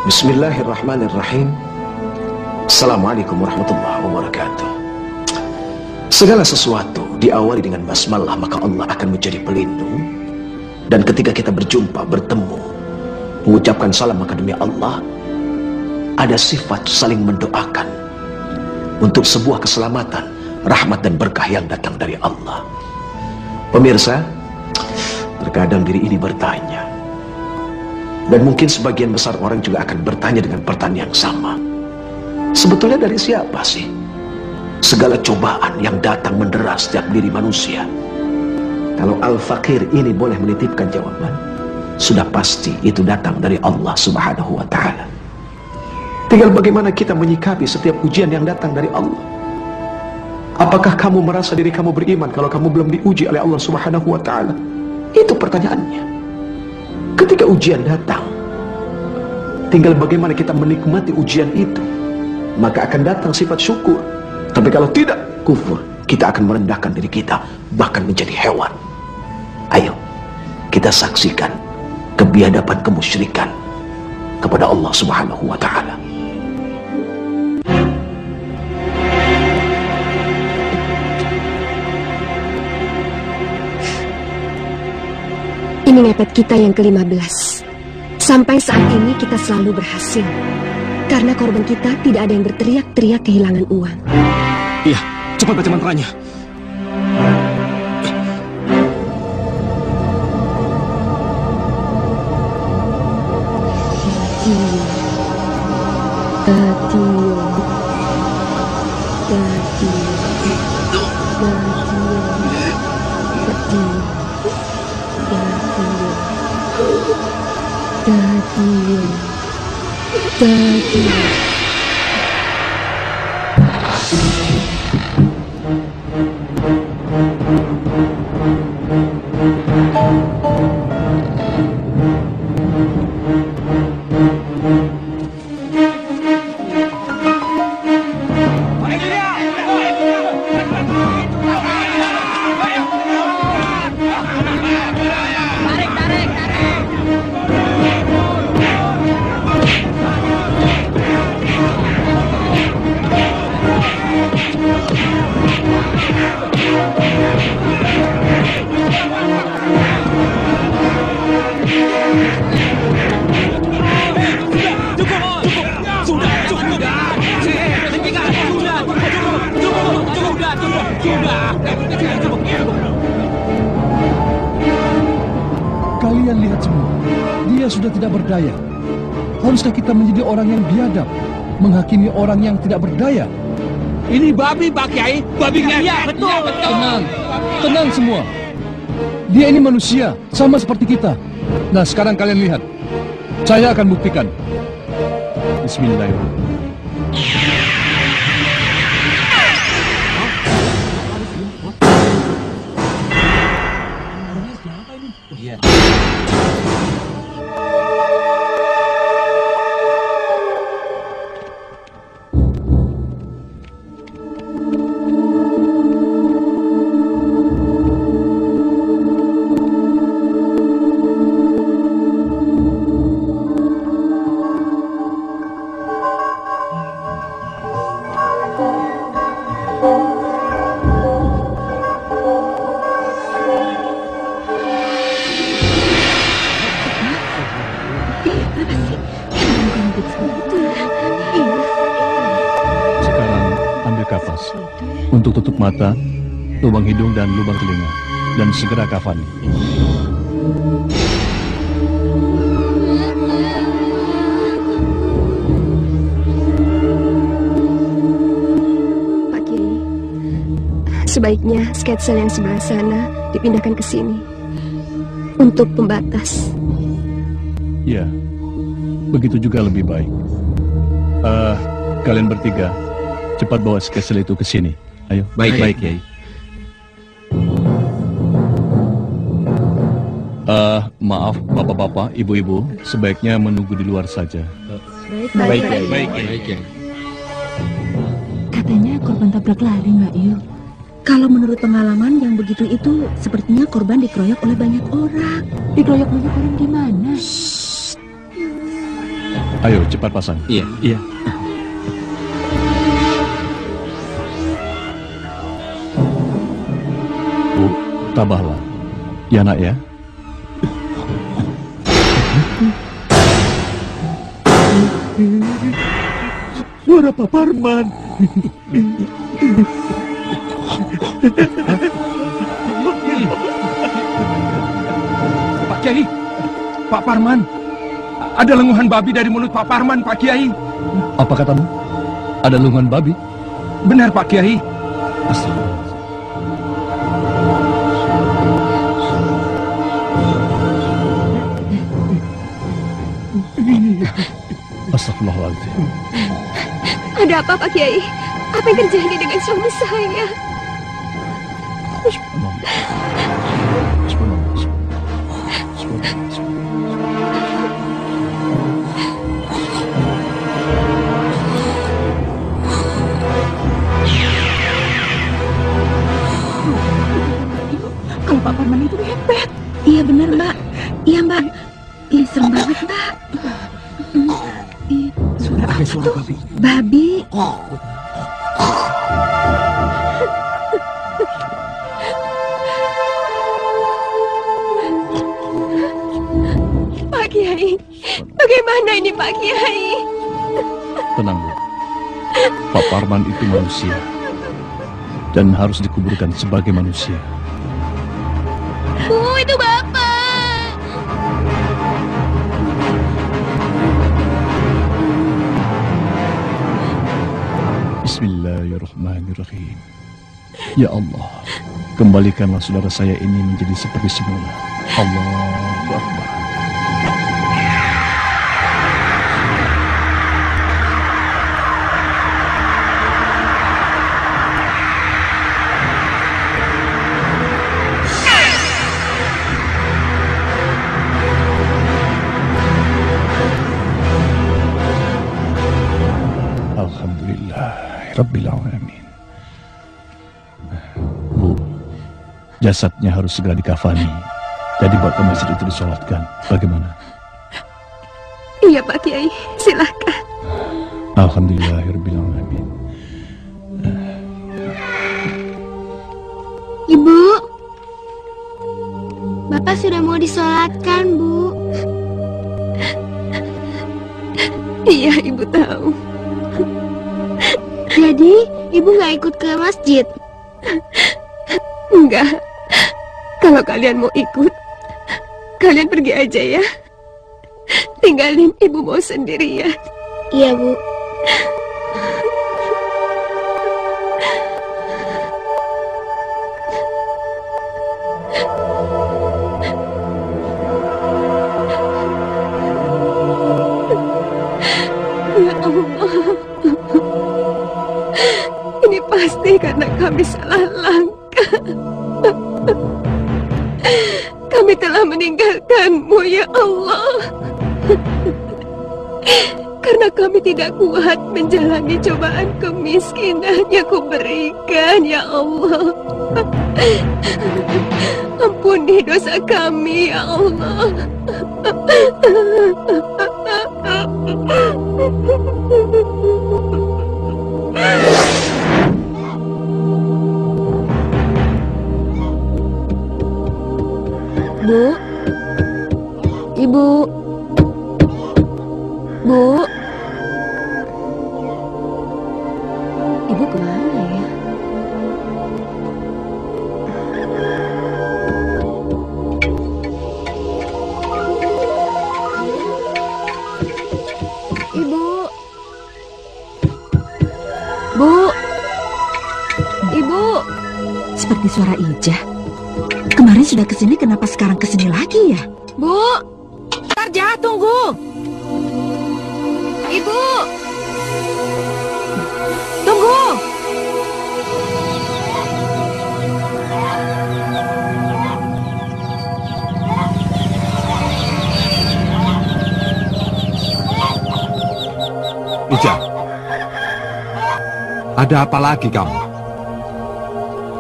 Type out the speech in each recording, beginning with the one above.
Bismillahirrahmanirrahim. Assalamualaikum warahmatullahi wabarakatuh. Segala sesuatu diawali dengan basmalah, maka Allah akan menjadi pelindung. Dan ketika kita berjumpa, bertemu, mengucapkan salam, maka demi Allah ada sifat saling mendoakan untuk sebuah keselamatan, rahmat dan berkah yang datang dari Allah. Pemirsa, terkadang diri ini bertanya, dan mungkin sebagian besar orang juga akan bertanya dengan pertanyaan yang sama. Sebetulnya dari siapa sih segala cobaan yang datang mendera setiap diri manusia? Kalau Al-Fakir ini boleh menitipkan jawaban, sudah pasti itu datang dari Allah Subhanahu wa Ta'ala. Tinggal bagaimana kita menyikapi setiap ujian yang datang dari Allah. Apakah kamu merasa diri kamu beriman kalau kamu belum diuji oleh Allah Subhanahu wa Ta'ala? Itu pertanyaannya. Ketika ujian datang, tinggal bagaimana kita menikmati ujian itu, maka akan datang sifat syukur. Tapi kalau tidak, kufur, kita akan merendahkan diri kita, bahkan menjadi hewan. Ayo, kita saksikan kebiadaban kemusyrikan kepada Allah Subhanahu wa Ta'ala. Ini ngepet kita yang ke-15. Sampai saat ini kita selalu berhasil. Karena korban kita tidak ada yang berteriak-teriak kehilangan uang. Iya, cepat baca mantranya. Kalian lihat semua, dia sudah tidak berdaya. Haruskah kita menjadi orang yang biadab, menghakimi orang yang tidak berdaya? Ini babi, Pak Kiai. Babi ngepet. Ya, betul. Tenang, tenang semua. Dia ini manusia, sama seperti kita. Nah, sekarang kalian lihat. Saya akan buktikan. Bismillahirrahmanirrahim. Untuk tutup mata, lubang hidung dan lubang telinga, dan segera kafani. Pak Kiai, sebaiknya sketsel yang sebelah sana dipindahkan ke sini untuk pembatas. Ya, begitu juga lebih baik. Kalian bertiga, cepat bawa sketsel itu ke sini. Ayo. Baik, Kiai. Maaf, bapak-bapak, ibu-ibu, sebaiknya menunggu di luar saja. Baik, Kiai. Katanya korban tabrak lari, Mbak Yu. Kalau menurut pengalaman yang begitu itu, sepertinya korban dikeroyok oleh banyak orang. Dikeroyok banyak orang di mana? Ayo, cepat pasang. Iya. Iya. Bu, tabahlah. Ya nak ya. Suara Pak Parman. Pak Kiai, Pak Parman. Ada lenguhan babi dari mulut Pak Parman, Pak Kiai. Apa katamu? Ada lenguhan babi? Benar, Pak Kiai. Astagfirullahaladzim. Ada apa, Pak Kiai? Apa yang terjadi dengan suami saya? Kalau Pak Parman itu hebat. Iya benar, Mbak. Iya, Mbak. Iya, serem banget, Mbak. Suara apa tuh? Babi. Pak Kiai, bagaimana ini Pak Kiai? Tenang, Bu. Pak Parman itu manusia dan harus dikuburkan sebagai manusia. Bu, itu Bapak. Bismillahirrahmanirrahim. Ya Allah, kembalikanlah saudara saya ini menjadi seperti semula. Allahu Akbar. Rabbil alamin. Bu, jasadnya harus segera dikafani. Jadi bawa ke masjid itu disolatkan. Bagaimana? Iya Pak Kiai, silakan. Alhamdulillahirabbil alamin. Ibu, Bapak sudah mau disolatkan, Bu. Iya, Ibu tahu. Jadi, Ibu nggak ikut ke masjid? Enggak. Kalau kalian mau ikut, kalian pergi aja ya. Tinggalin Ibu mau sendirian. Iya, Bu. Ya Allah. Ini pasti karena kami salah langkah. Kami telah meninggalkanmu, ya Allah. Karena kami tidak kuat menjalani cobaan kemiskinan yang Kau berikan, ya Allah. Ampuni dosa kami, ya Allah. Bu, Ibu, Bu, Ibu kemana ya? Ibu, Bu, Ibu. Seperti suara Ijah. Kemarin sudah kesini, kenapa sekarang kesini lagi ya? Bu, Tarja, tunggu. Ibu. Tunggu. Ijah, ada apa lagi kamu?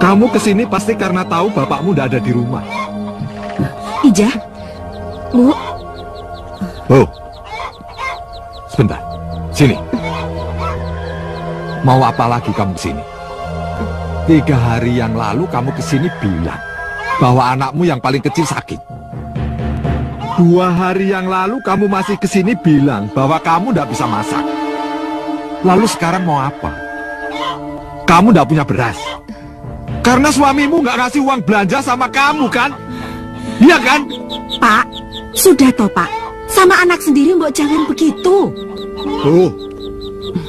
Kamu kesini pasti karena tahu bapakmu tidak ada di rumah. Ijah, Bu, Oh, Sebentar, sini. Mau apa lagi kamu kesini? 3 hari yang lalu kamu kesini bilang bahwa anakmu yang paling kecil sakit. 2 hari yang lalu kamu masih kesini bilang bahwa kamu tidak bisa masak. Lalu sekarang mau apa? Kamu tidak punya beras. Karena suamimu nggak ngasih uang belanja sama kamu kan? Iya kan? Pak, sudah toh Pak. Sama anak sendiri mbok jangan begitu. Bu,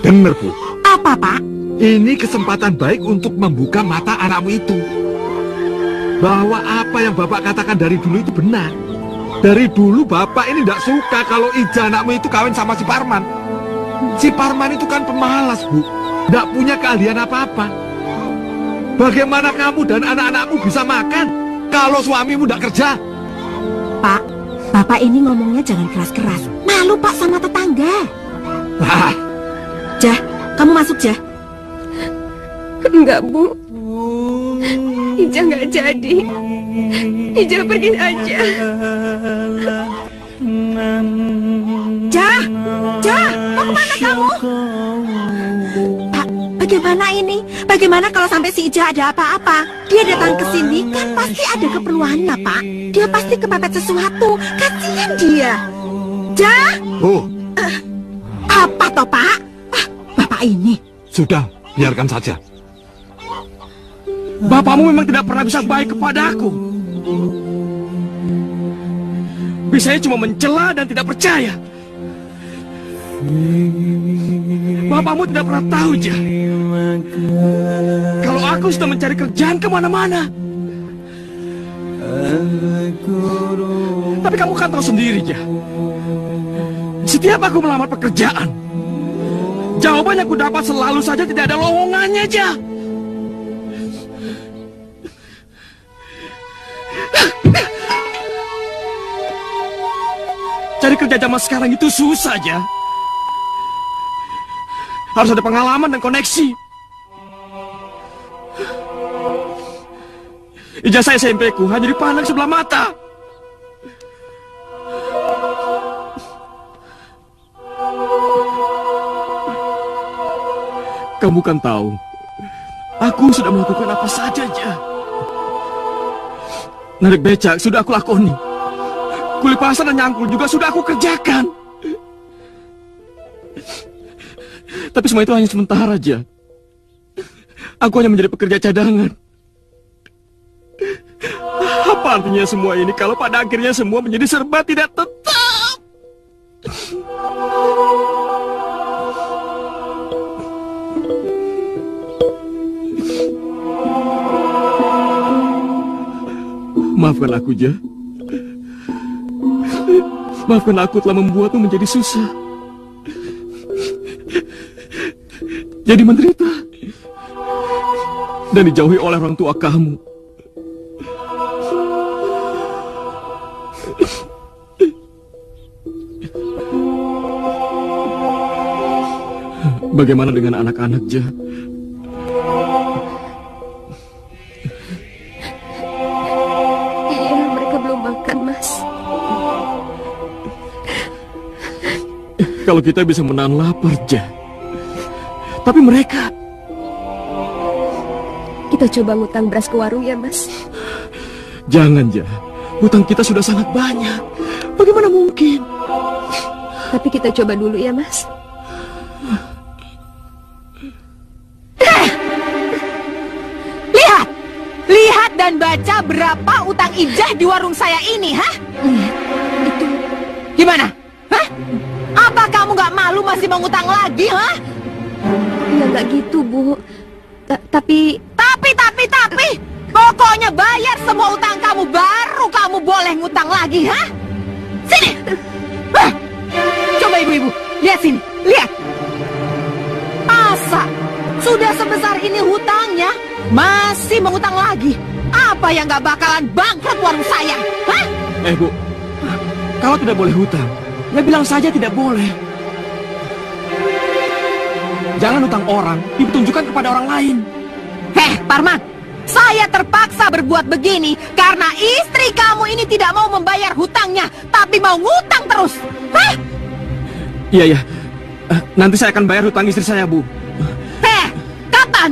dengar Bu. Apa Pak? Ini kesempatan baik untuk membuka mata anakmu itu. Bahwa apa yang Bapak katakan dari dulu itu benar. Dari dulu Bapak ini tidak suka kalau Ija anakmu itu kawin sama si Parman. Si Parman itu kan pemalas, Bu. Tidak punya keahlian apa-apa. Bagaimana kamu dan anak-anakmu bisa makan kalau suamimu tidak kerja? Pak, Bapak ini ngomongnya jangan keras-keras. Malu Pak sama tetangga. Jah, kamu masuk Jah. Enggak, Bu. Ija nggak jadi. Ija pergi aja. Jah, mau kemana kamu? Pak, bagaimana ini? Bagaimana kalau sampai si Ija ada apa-apa? Dia datang ke sini kan pasti ada keperluannya, Pak. Dia pasti kepepet sesuatu. Kasihan dia. Jah? Oh. Apa toh, Pak? Bapak ini. Sudah, biarkan saja. Bapakmu memang tidak pernah bisa baik kepadaku. Bisanya cuma mencela dan tidak percaya. Bapakmu tidak pernah tahu, Jah, kalau aku sudah mencari kerjaan kemana-mana. Tapi kamu kan tahu sendiri, Jah, setiap aku melamar pekerjaan, jawaban yang aku dapat selalu saja tidak ada lowongannya, Jah. Cari kerja zaman sekarang itu susah aja. Harus ada pengalaman dan koneksi. Ijazah SMP-ku hanya dipandang sebelah mata. Kamu kan tahu, aku sudah melakukan apa saja aja. Narik becak sudah aku lakoni. Kuli pasar dan nyangkul juga sudah aku kerjakan. Tapi semua itu hanya sementara aja. Aku hanya menjadi pekerja cadangan. Apa artinya semua ini kalau pada akhirnya semua menjadi serba tidak tetap? Maafkan aku, Jah. Maafkan aku telah membuatmu menjadi susah, jadi menderita, dan dijauhi oleh orang tua kamu. Bagaimana dengan anak-anak, Jah? Iya, mereka belum makan, Mas. Kalau kita bisa menahan lapar, Jah. Tapi mereka... Kita coba ngutang beras ke warung ya, Mas. Jangan, Jah. Hutang kita sudah sangat banyak. Bagaimana mungkin? Tapi kita coba dulu ya, Mas. Lihat dan baca berapa utang Ijah di warung saya ini, hah? Itu... Gimana? Hah? Apa kamu nggak malu masih mau ngutang lagi, hah? Ya nggak gitu, Bu. Tapi... Pokoknya bayar semua utang kamu, baru kamu boleh ngutang lagi, hah? Sini! Hah? Coba ibu-ibu, lihat sini, lihat. Masa? Sudah sebesar ini hutangnya, masih mengutang lagi. Apa yang nggak bakalan bangkrut warung saya, hah? Bu, kalau tidak boleh hutang, ya bilang saja tidak boleh. Jangan hutang orang, ditunjukkan kepada orang lain. Parman, saya terpaksa berbuat begini karena istri kamu ini tidak mau membayar hutangnya, tapi mau ngutang terus. Hah? Iya, Nanti saya akan bayar hutang istri saya, Bu. Kapan?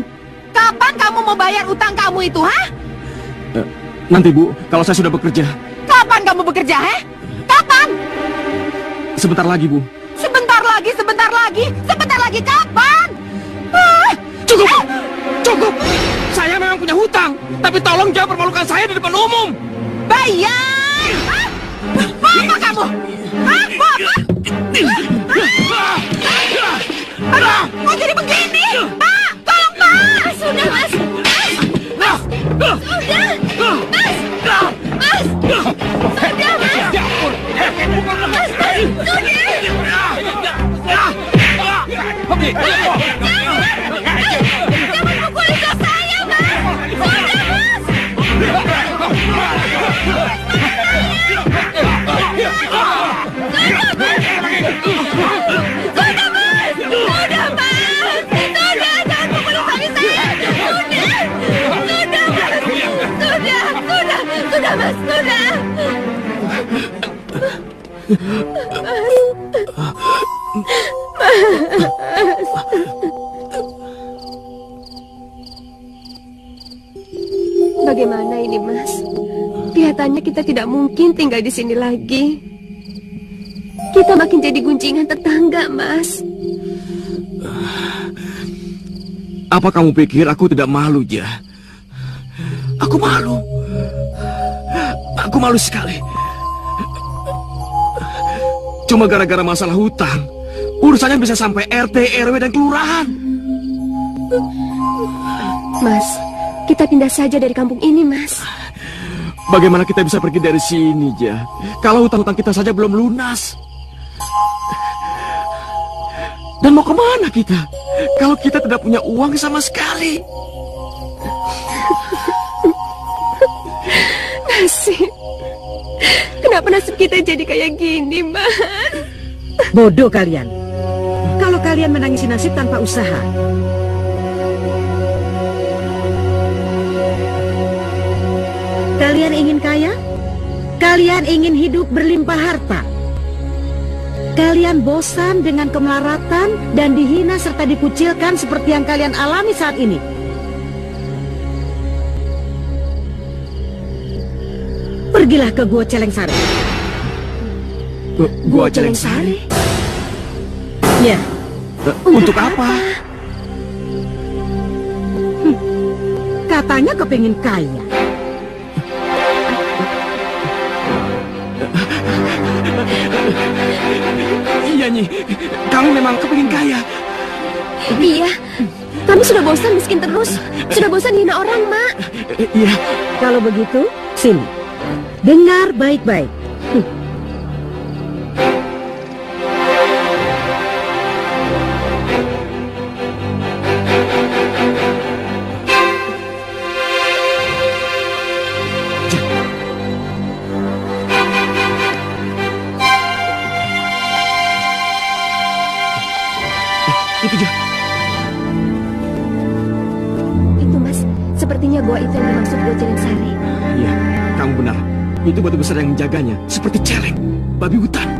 Kapan kamu mau bayar utang kamu itu, ha? Nanti, Bu, kalau saya sudah bekerja. Kapan kamu bekerja, he? Kapan? Sebentar lagi, Bu. Sebentar lagi, kapan? Cukup! Cukup! Saya memang punya hutang, tapi tolong jangan permalukan saya di depan umum. Bayar! Hah? Mau apa kamu? Hah? Mau apa? Aduh, kok jadi begini? Pak, tolong, Pak! Sudah, Mas! Mas! Sudah! Mas! Mas! Sudah, Mas! Jangan pukul istri saya, Mas! Sudah, Mas! Sudah, Mas! Sudah, Mas! Sudah, jangan pukul istri saya! Sudah, Mas! Sudah, Mas! Sudah! Bagaimana ini, Mas? Kelihatannya kita tidak mungkin tinggal di sini lagi. Kita makin jadi guncingan tetangga, Mas. Apa kamu pikir aku tidak malu, Ja? Aku malu. Aku malu sekali. Cuma gara-gara masalah hutang, urusannya bisa sampai RT, RW, dan kelurahan. Mas, kita pindah saja dari kampung ini, Mas. Bagaimana kita bisa pergi dari sini, Ja? Kalau hutang-hutang kita saja belum lunas. Dan mau kemana kita? Kalau kita tidak punya uang sama sekali. Nasib. Kenapa nasib kita jadi kayak gini, Mas? Bodoh kalian. Kalau kalian menangisi nasib tanpa usaha. Kalian ingin kaya? Kalian ingin hidup berlimpah harta? Kalian bosan dengan kemelaratan dan dihina serta dikucilkan seperti yang kalian alami saat ini? Pergilah ke Gua Celeng Sari. Gua Celeng Sari? Ya. Untuk apa? Katanya kepingin kaya. Iya, Nyi. Kamu memang kepingin kaya. Iya. Kami sudah bosan miskin terus. Sudah bosan hina orang, Mak. Iya. Kalau begitu, sini. Dengar baik-baik. Itu dia. Itu, Mas. Sepertinya gua itu yang dimaksud Gua Celeng Sari. Iya, kamu benar. Itu batu besar yang menjaganya, seperti celeng, babi hutan.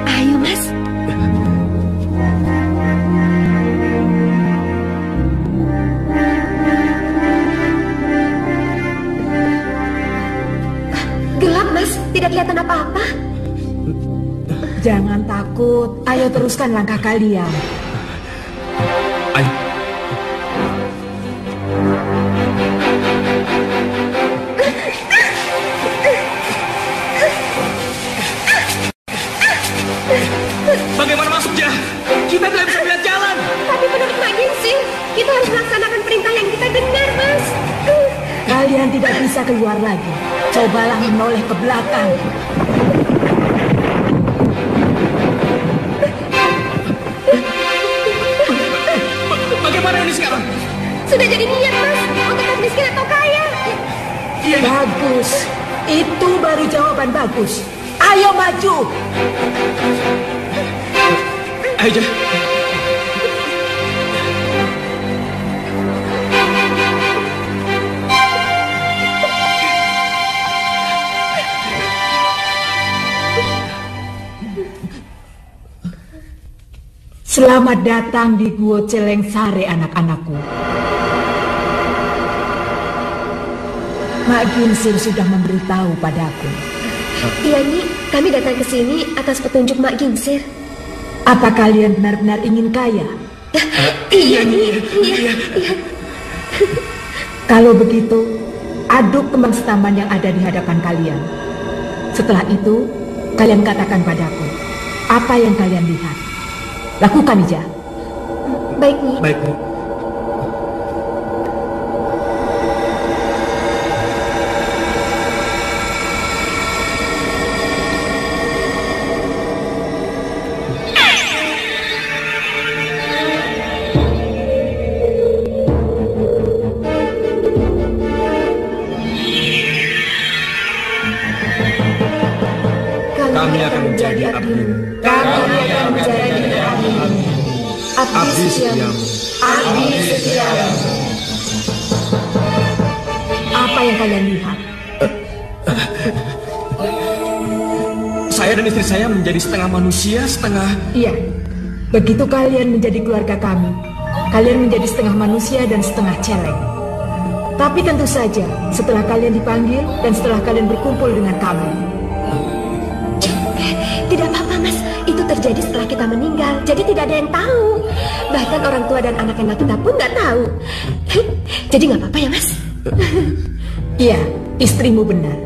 Ayo, Mas. Gelap, Mas. Tidak kelihatan apa-apa. Jangan takut. Ayo teruskan langkah kalian. Ayo. Bagaimana masuknya? Kita tidak bisa melihat jalan. Tapi menurut Mak Ginsing, kita harus melaksanakan perintah yang kita dengar, Mas. Kalian tidak bisa keluar lagi. Cobalah menoleh ke belakang. Bagaimana ini sekarang? Sudah jadi niat, Mas, untuk miskin atau kaya. Bagus. Itu baru jawaban bagus. Ayo maju. Ayo, Ja. Selamat datang di Gua Celeng Sare, anak-anakku. Mak Ginsir sudah memberitahu padaku. Iya, Nyi. Kami datang ke sini atas petunjuk Mak Ginsir. Apa kalian benar-benar ingin kaya? Iya, Nyi. Iya. Kalau begitu, aduk kembang setamban yang ada di hadapan kalian. Setelah itu, kalian katakan padaku, apa yang kalian lihat? Lakukan, Ija. Baik, Nyi. Baik, Bu. Kami akan menjadi abdimu. Kami akan menjadi abdimu. Abdi setiamu. Abdi setiamu. Apa yang kalian lihat? Saya dan istri saya menjadi setengah manusia, setengah... Iya, begitu kalian menjadi keluarga kami, kalian menjadi setengah manusia dan setengah celeng. Tapi tentu saja, setelah kalian dipanggil dan setelah kalian berkumpul dengan kami. Tidak apa-apa, Mas. Itu terjadi setelah kita meninggal, jadi tidak ada yang tahu. Bahkan orang tua dan anak-anak kita pun nggak tahu. Jadi nggak apa-apa ya, Mas? Iya, istrimu benar.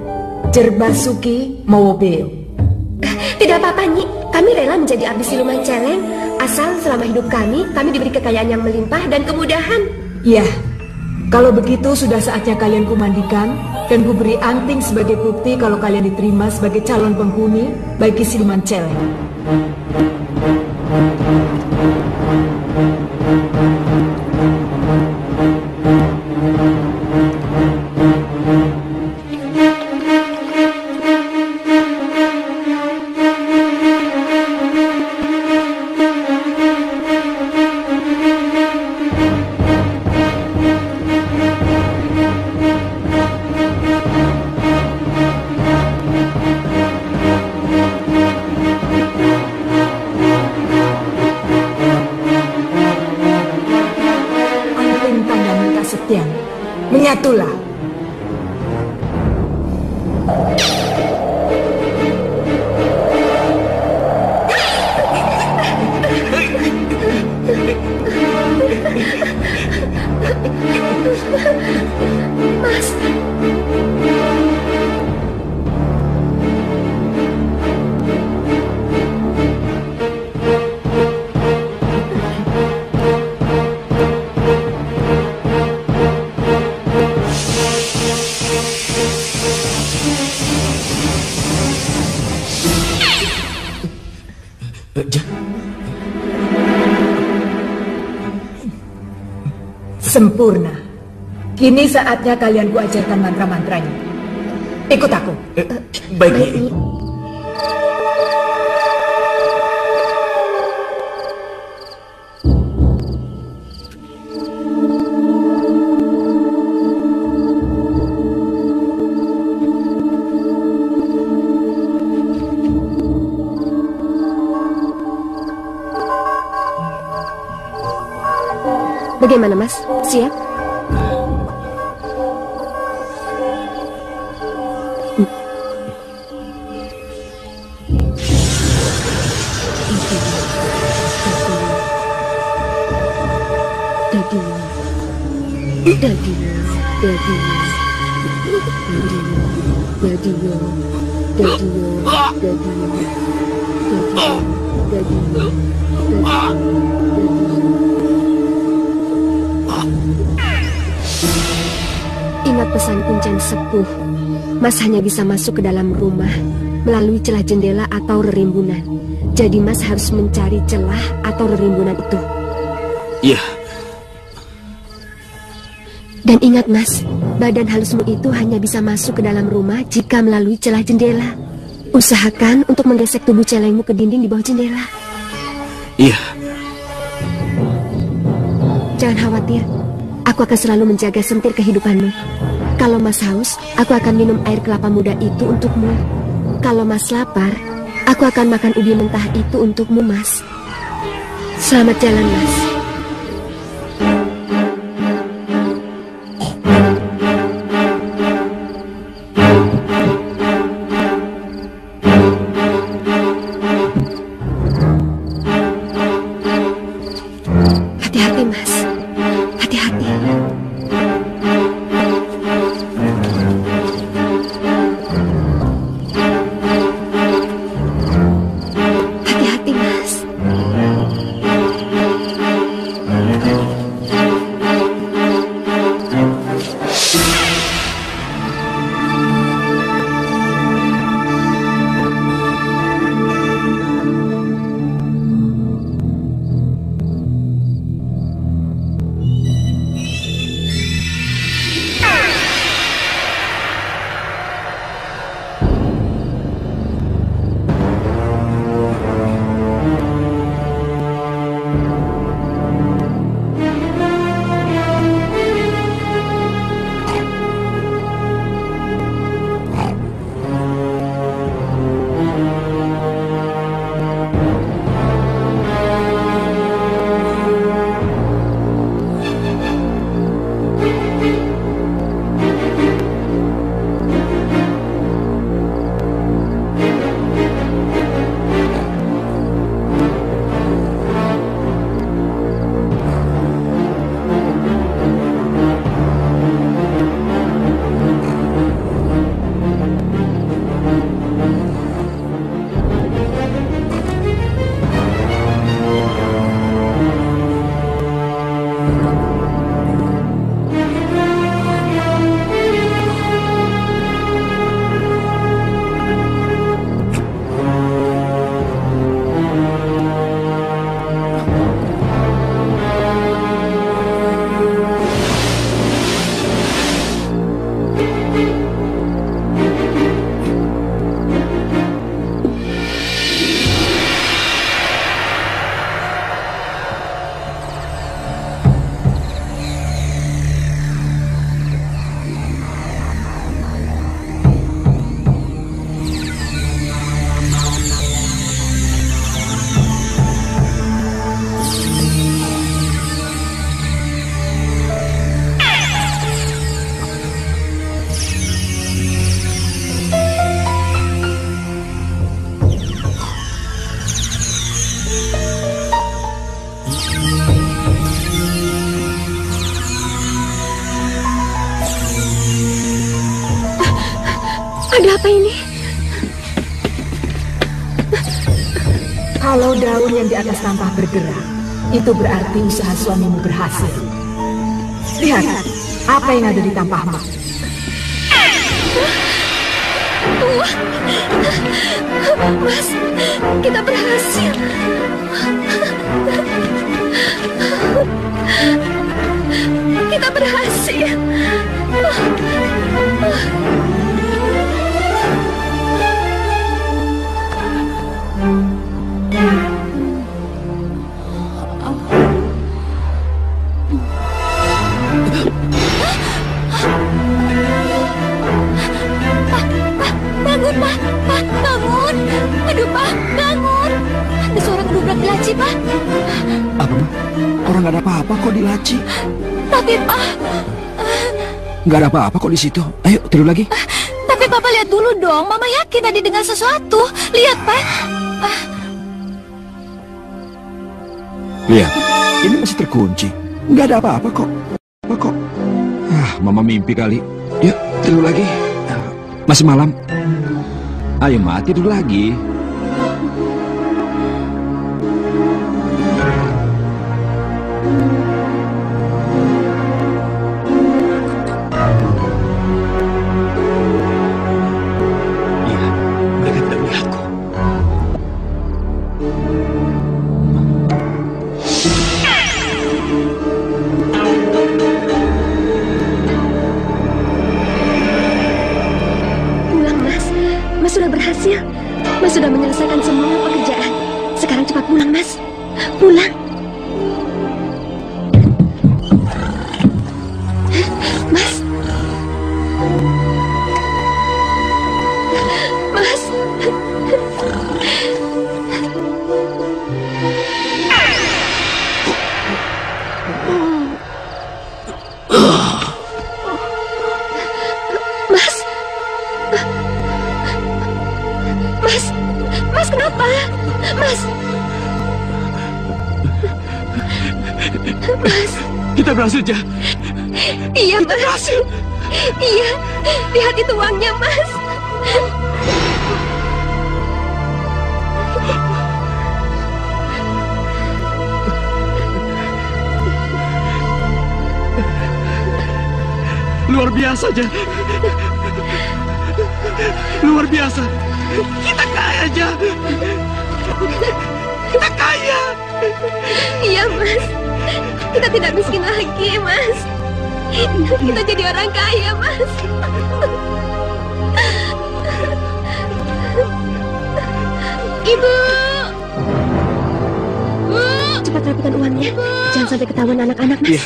Jerbasuki Mowobeo. Tidak apa-apa, Nyi. Kami rela menjadi abdi siluman celeng, asal selama hidup kami diberi kekayaan yang melimpah dan kemudahan. Iya, kalau begitu sudah saatnya kalian kumandikan dan kuberi anting sebagai bukti kalau kalian diterima sebagai calon penghuni bagi siluman celeng. Menyatulah. Mas. Sempurna. Kini saatnya kalian kuajarkan mantra-mantranya. Ikut aku. Baik, Nyi. Bagaimana, Mas? Siap? Ingat pesan Kuncen Sepuh, Mas hanya bisa masuk ke dalam rumah melalui celah jendela atau rerimbunan. Jadi Mas harus mencari celah atau rerimbunan itu. Iya. Dan ingat, Mas, badan halusmu itu hanya bisa masuk ke dalam rumah jika melalui celah jendela. Usahakan untuk menggesek tubuh celengmu ke dinding di bawah jendela. Iya. Jangan khawatir, aku akan selalu menjaga sentir kehidupanmu. Kalau Mas haus, aku akan minum air kelapa muda itu untukmu. Kalau Mas lapar, Aku akan makan ubi mentah itu untukmu, Mas. Selamat jalan, Mas. Hati-hati, Mas. Hati-hati. Hati-hati, Mas. Ada apa ini? Kalau daun yang di atas sampah bergerak, itu berarti usaha suamimu berhasil. Lihat, apa yang ada di tampahmu. Mas, kita berhasil. Kita berhasil. Bangun, Pak. Pak, bangun. Aduh, Pak, bangun. Ada suara ngedobrak di laci, Pak. Apa, Ma? Orang nggak ada apa-apa kok di laci. Tapi, Pak... Nggak ada apa-apa kok di situ. Ayo, tidur lagi. Tapi Papa lihat dulu dong. Mama yakin tadi dengar sesuatu. Lihat, Pak. Lihat, ini masih terkunci. Nggak ada apa-apa kok. Apa kok? Mama mimpi kali. Yuk, tidur lagi. Masih malam. Ayo, Ma, tidur lagi. Iya, mereka tidak melihatku. Mas sudah berhasil. Mas sudah menyelesaikan semua pekerjaan. Sekarang cepat pulang, Mas. Pulang. Mas. Mas. Mas. Kita berhasil, Ja. Iya, Kita Mas. berhasil. Iya, lihat itu uangnya, Mas. Luar biasa, Ja. Luar biasa. Kita kaya, Ja. Kita kaya. Iya, Mas. Kita tidak miskin lagi, Mas. Kita jadi orang kaya, Mas. Ibu! Bu! Cepat rapikan uangnya. Jangan sampai ketahuan anak-anak, Mas. Iya.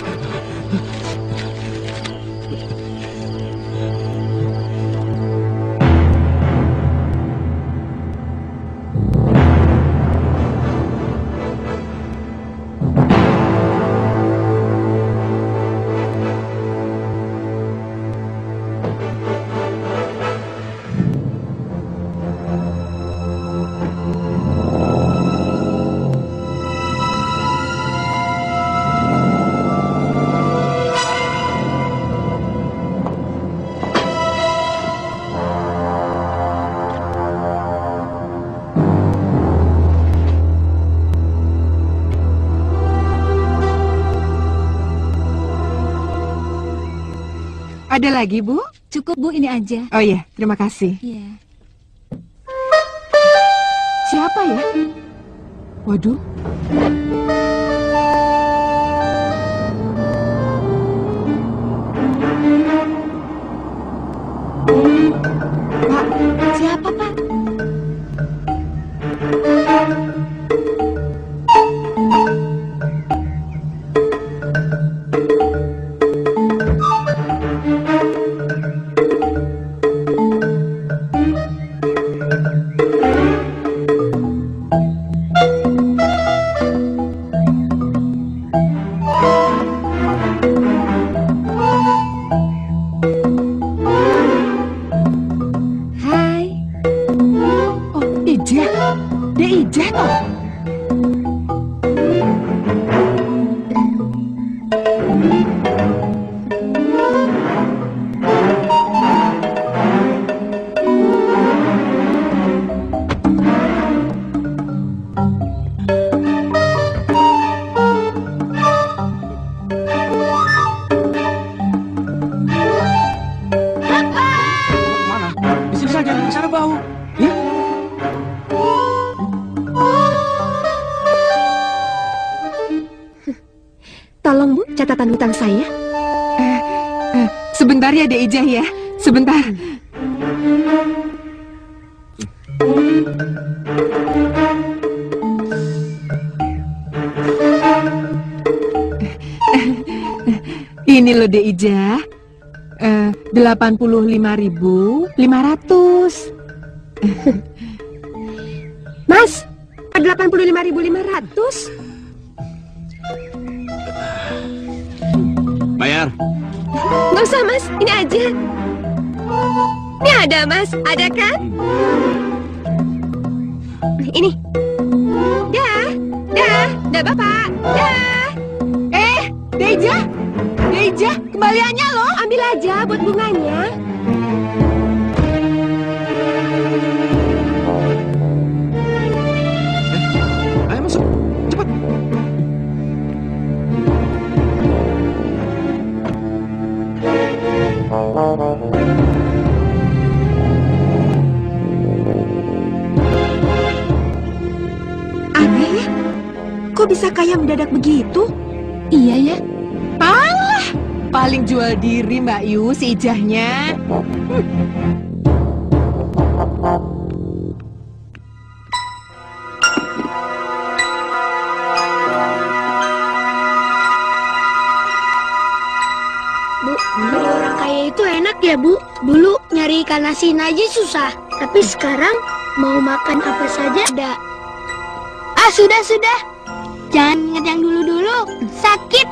Ada lagi, Bu? Cukup, Bu, ini aja. Oh iya, terima kasih. Iya. Siapa ya? Waduh. Pak, Siapa, Pak? Hai. oh, Ija. Dek Ija toh. Mana? Di sini saja. Di sana bau. Ya? Tolong, Bu, catatan hutang saya. Sebentar ya, Dek Ija ya. Sebentar. Ini loh, Dek Ija. 85.500. Mas, 85.500. Bayar. Nggak usah, Mas. Ini aja. Ini ada, Mas. Ada kan? Ini. Dah, Bapak. Dah. Dek Ija. Dek Ija, kembaliannya loh. Ambil aja buat bunganya. Ayo masuk. Cepat. Aneh ya? Kok bisa kaya mendadak begitu? Iya ya. Alah, paling jual diri Mbak Yu si Ijahnya. Bu, jadi orang kaya itu enak ya, Bu? Dulu nyari ikan asin aja susah. Tapi sekarang mau makan apa saja ada. Ah, sudah. Jangan ingat yang dulu-dulu. Sakit.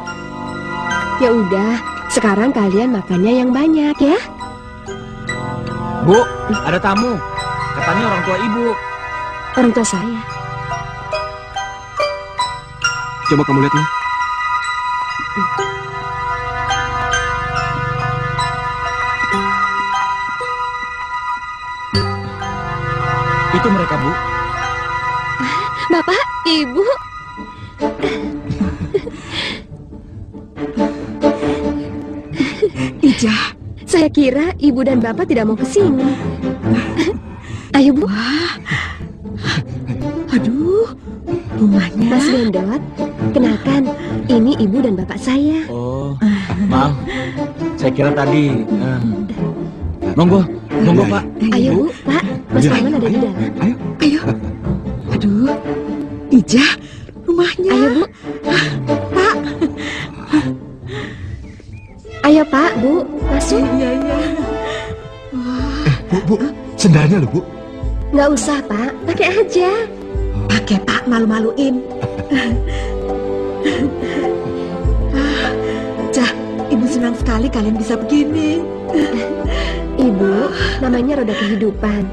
Ya udah, sekarang kalian makannya yang banyak ya. Bu, ada tamu. Katanya orang tua ibu. Orang tua saya. Coba kamu lihat, nih. Itu mereka, Bu. Bapak, Ibu. Ijah, Saya kira Ibu dan Bapak tidak mau ke sini. Ayo, Bu. aduh, rumahnya. Mas Gendot, kenalkan, ini Ibu dan Bapak saya. Oh, maaf. Saya kira tadi. Monggo, Pak. Ayo, Bu, Pak. Mas Parman ada di dalam. Ayo. Aduh, Ijah, rumahnya. Ayo, Bu. Pak. Ayo, Pak, Bu. Masuk. Iya. Bu, sendalnya loh, Bu. Nggak usah, Pak. Pakai aja. Pakai Pak, malu-maluin. Jah, Ibu senang sekali kalian bisa begini. Ibu, namanya roda kehidupan.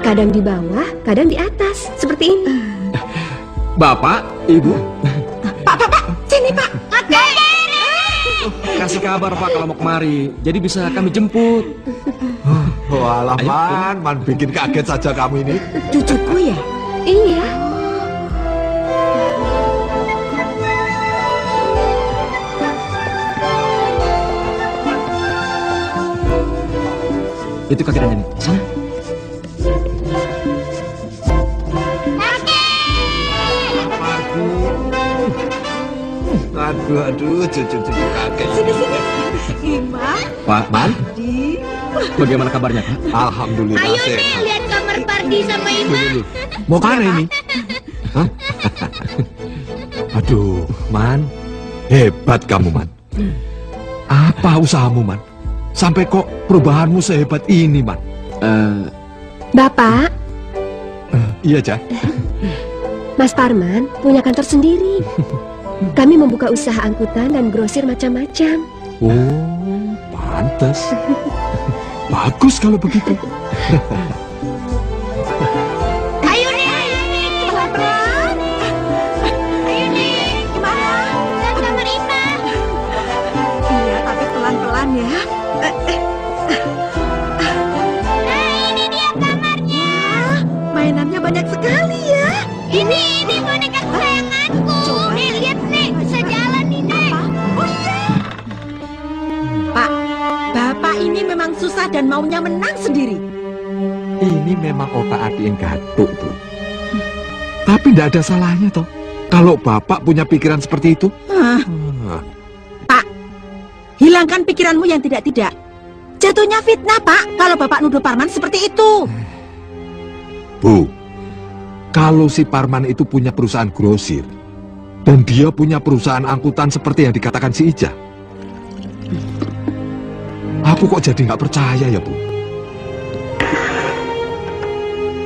Kadang di bawah, kadang di atas. Seperti ini. Bapak, Ibu. Pak, sini Pak. Kasih kabar, Pak, kalau mau kemari. Jadi bisa kami jemput. Walah, Man bikin kaget saja kamu ini. Cucuku ya? Iya. Itu kaki dan nenek. Sana. Aduh, cucu kakek. Sini. Imam. Pak, Man. Di. Bagaimana kabarnya, Pak? Alhamdulillah Ayo sehat. nih lihat kamar Pardi sama Ima. Mau kemana ini? Hah? Aduh, Man. Hebat kamu, Man. Apa usahamu, Man? Sampai kok perubahanmu sehebat ini, Man? Bapak, Iya, Jah. Mas Parman punya kantor sendiri. Kami membuka usaha angkutan dan grosir macam-macam. Oh, pantas. Bagus kalau begitu. Ayo nih, pelan-pelan. Ayo nih, gimana? Lihat kamar Ima. Iya, tapi pelan-pelan ya. Nah, ini dia kamarnya. Mainannya banyak sekali ya. Ini boneka kesayanganku. Nih, lihat nih, bisa jalan nih, Nek. Oh iya. Pak, Bapak ini memang susah dan maunya menang sendiri. Ini memang otak adik yang gatuk, Bu. Tapi tidak ada salahnya, toh. Kalau Bapak punya pikiran seperti itu. Pak, hilangkan pikiranmu yang tidak-tidak. Jatuhnya fitnah, Pak, kalau Bapak nuduh Parman seperti itu. Bu, kalau si Parman itu punya perusahaan grosir, dan dia punya perusahaan angkutan seperti yang dikatakan si Ijah, aku kok jadi nggak percaya ya, Bu?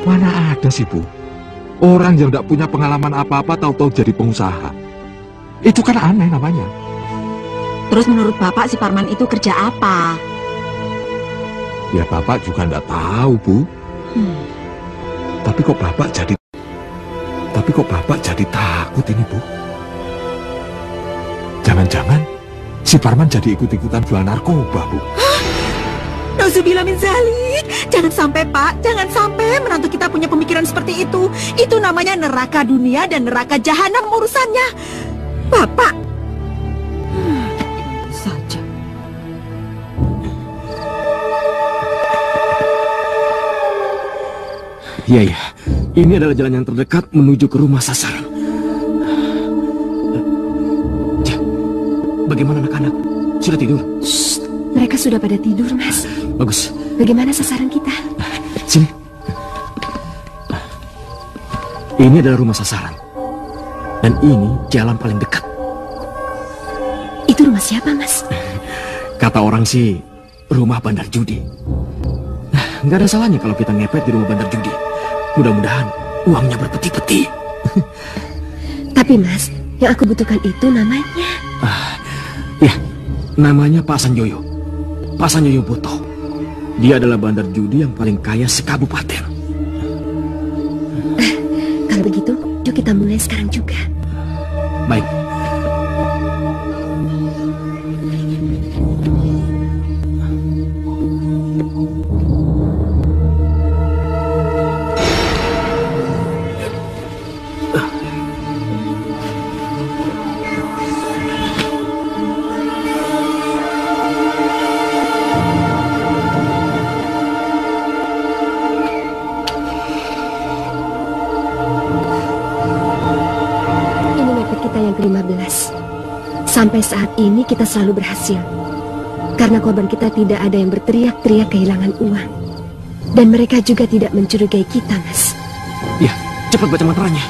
Mana ada sih, Bu? Orang yang nggak punya pengalaman apa-apa tahu-tahu jadi pengusaha. Itu kan aneh namanya. Terus menurut Bapak si Parman itu kerja apa? Ya Bapak juga nggak tahu, Bu. Tapi kok Bapak jadi takut ini, Bu? Jangan-jangan si Parman jadi ikut-ikutan jual narkoba, Bu. Nauzubillah min zalik. Jangan sampai, Pak, jangan sampai menantu kita punya pemikiran seperti itu. Itu namanya neraka dunia dan neraka jahanam urusannya. Bapak. Saja. Iya. Ini adalah jalan yang terdekat menuju ke rumah sasaran. Bagaimana anak-anak? Sudah tidur? Shh, mereka sudah pada tidur, Mas. Bagus. Bagaimana sasaran kita? Sini. Ini adalah rumah sasaran. Dan ini jalan paling dekat. Itu rumah siapa, Mas? Kata orang sih, rumah bandar judi. Nggak ada salahnya kalau kita ngepet di rumah bandar judi. Mudah-mudahan uangnya berpeti-peti. Tapi, Mas, yang aku butuhkan itu namanya. Ya, namanya Pak Sanjoyo. Pak Sanjoyo Boto. Dia adalah bandar judi yang paling kaya sekabupaten. Kalau begitu, yuk kita mulai sekarang juga. Baik. kita yang ke-15. Sampai saat ini kita selalu berhasil. Karena korban kita tidak ada yang berteriak-teriak kehilangan uang. Dan mereka juga tidak mencurigai kita, Mas. Ya, cepat baca mantranya.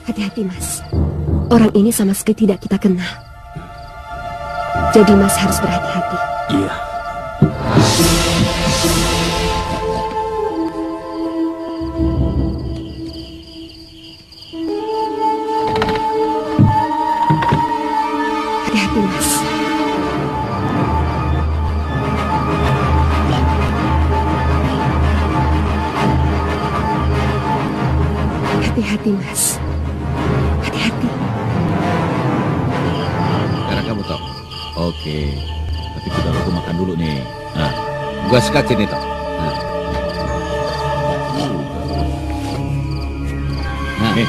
Hati-hati, Mas. Orang ini sama sekali tidak kita kenal. Jadi Mas harus berhati-hati. Iya. Hati-hati, Mas. Hati-hati, Mas. Hati-hati. Sekarang kamu tahu. Oke. Tapi sudah aku makan dulu nih. Nah, gua sikat sini toh. Nah, nih.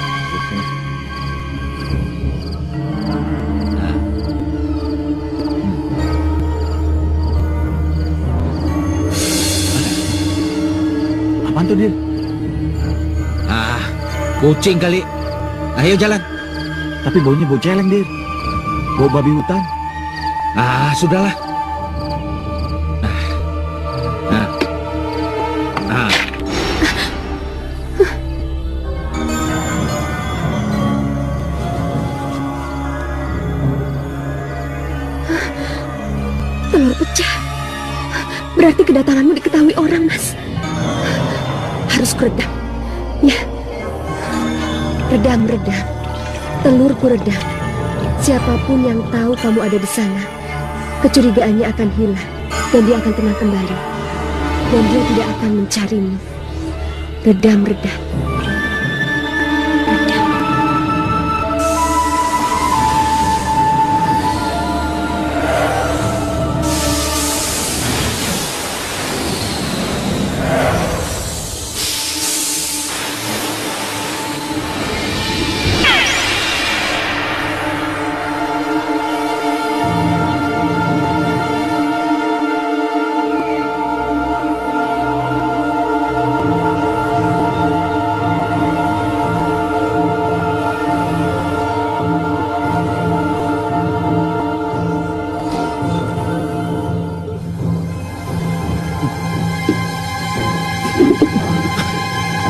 Apaan tuh dia? Kucing kali. Ayo jalan. Tapi baunya bau celeng, Dir. Bau babi hutan. Sudahlah. Telur pecah. Berarti kedatanganmu diketahui orang, Mas. Harus kuredam. Ya. Redam. Telurku redam. Siapapun yang tahu kamu ada di sana, kecurigaannya akan hilang dan dia akan tenang kembali. Dan dia tidak akan mencarimu. Redam.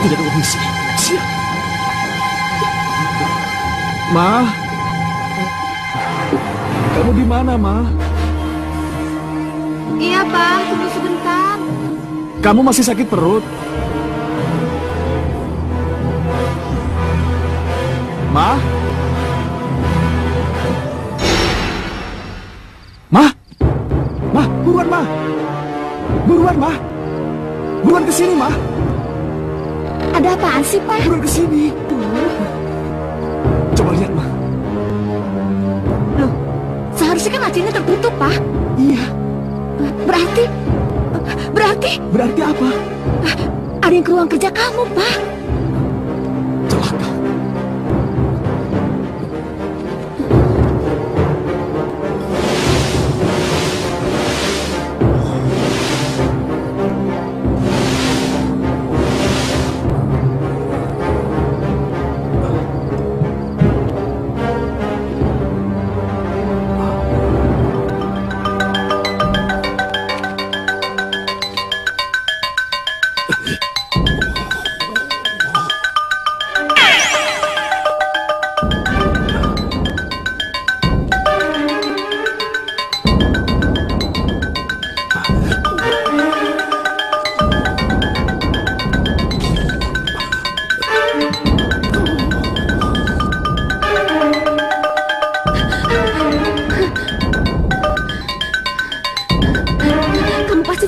Tidak ada misi. Siap. Ma, kamu di mana, Ma? Iya, Pak. Tunggu sebentar. Kamu masih sakit perut? Ma? Ma? Ma, buruan, Ma. Buruan, Ma. Buruan ke sini, Ma. Ada apaan sih, Pak? Buruan ke sini. Coba lihat, Ma. Loh, seharusnya kan lacinya tertutup, Pak. Iya. Berarti apa? ada yang ke ruang kerja kamu, Pak. Celaka.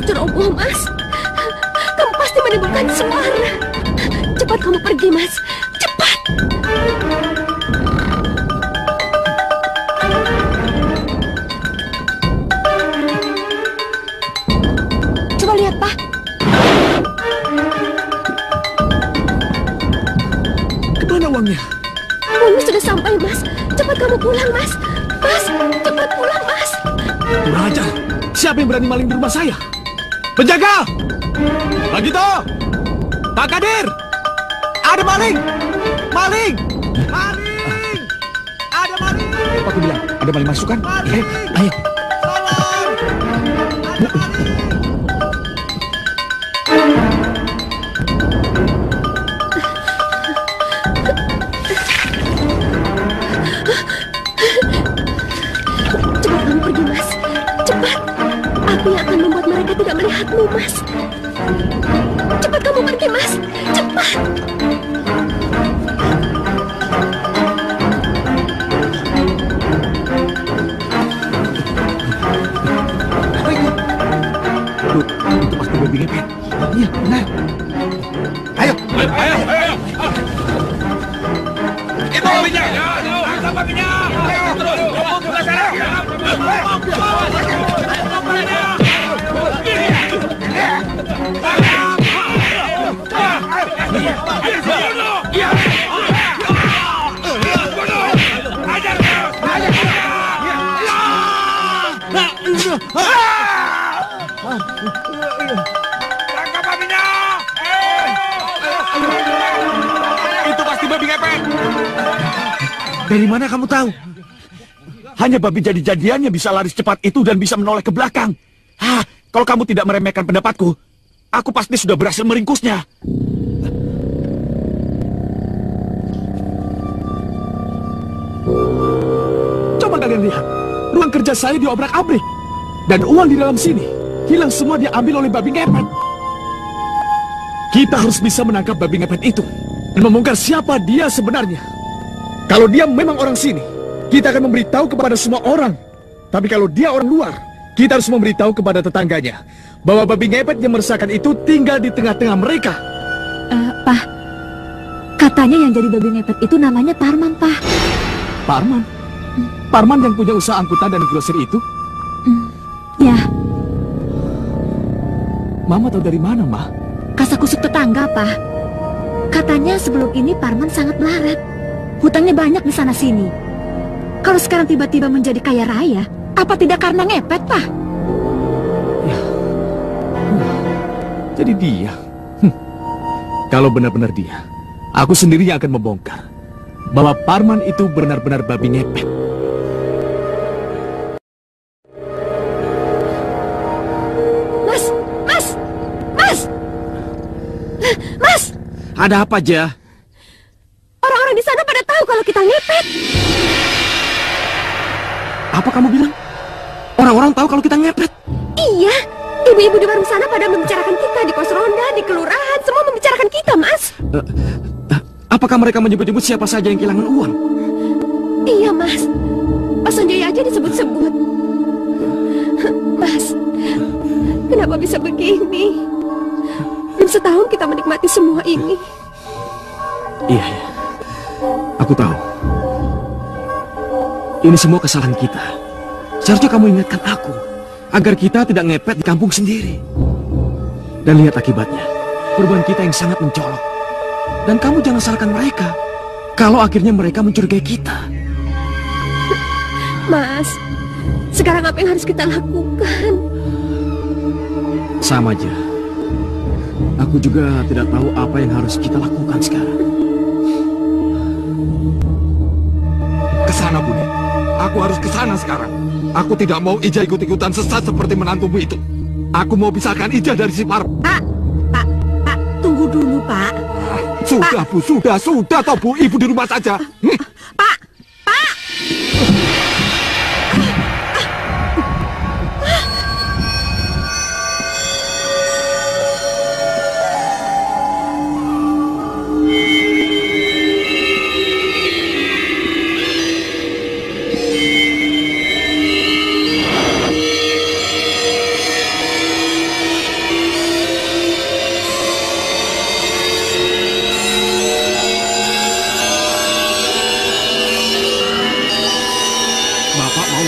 ceroboh, Mas. Kamu pasti menimbulkan suara. Cepat kamu pergi, Mas. Cepat. Siapa yang berani maling di rumah saya? Penjaga! Bagito! Pak Kadir! Ada maling! Maling! Maling! Ada maling! Aku bilang, ada maling masuk kan? Maling! Ayo. Tolong! Ada maling! Cepat kamu pergi, Mas. Cepat. Aku yang akan membuat mereka tidak melihatmu, Mas. Cepat kamu pergi, Mas. Cepat. Aduh, itu pasti babi ngepet. Iya, benar. Ayo. Itu babinya. Itu babinya. Terus. Ke sana. Tangkap babinya! Itu pasti babi ngepet. Dari mana kamu tahu? Hanya babi jadi-jadian yang bisa lari secepat itu dan bisa menoleh ke belakang. Kalau kamu tidak meremehkan pendapatku, aku pasti sudah berhasil meringkusnya. Coba kalian lihat. Ruang kerja saya diobrak-abrik. Dan uang di dalam sini hilang semua diambil oleh babi ngepet. Kita harus bisa menangkap babi ngepet itu dan membongkar siapa dia sebenarnya. Kalau dia memang orang sini, kita akan memberitahu kepada semua orang. Tapi kalau dia orang luar, kita harus memberitahu kepada tetangganya bahwa babi ngepet yang meresahkan itu tinggal di tengah-tengah mereka. Pak, katanya yang jadi babi ngepet itu namanya Parman, Pak. Parman? Parman yang punya usaha angkutan dan grosir itu? Ya. Mama tahu dari mana, Ma? Kasakusuk tetangga, Pak. Katanya sebelum ini Parman sangat melarat. Hutangnya banyak di sana-sini. Kalau sekarang tiba-tiba menjadi kaya raya, apa tidak karena ngepet, Pak? Ya. Jadi dia. Kalau benar-benar dia, aku sendiri yang akan membongkar bahwa Parman itu benar-benar babi ngepet. Mas! Ada apa, Ja? Orang-orang di sana pada tahu kalau kita ngepet. Apa kamu bilang? Orang-orang tahu kalau kita ngepet? Iya. Ibu-ibu di warung sana pada membicarakan kita di pos ronda, di kelurahan. Semua membicarakan kita, Mas. Apakah mereka menyebut-nyebut siapa saja yang kehilangan uang? Iya, Mas. Pak Sanjaya aja disebut-sebut. Mas, kenapa bisa begini? Belum setahun kita menikmati semua ini. Iya. Aku tahu. Ini semua kesalahan kita. Seharusnya kamu ingatkan aku agar kita tidak ngepet di kampung sendiri. Dan lihat akibatnya. Perubahan kita yang sangat mencolok. Dan kamu jangan salahkan mereka kalau akhirnya mereka mencurigai kita. Mas, sekarang apa yang harus kita lakukan? Sama aja. Aku juga tidak tahu apa yang harus kita lakukan sekarang. Kesana, Budi. Aku harus kesana sekarang. Aku tidak mau Ija ikut-ikutan sesat seperti menantumu itu. Aku mau pisahkan Ija dari si Par. Pak, tunggu dulu, Pak. Sudah, Bu, sudah, toh, Bu. Ibu di rumah saja. Pak!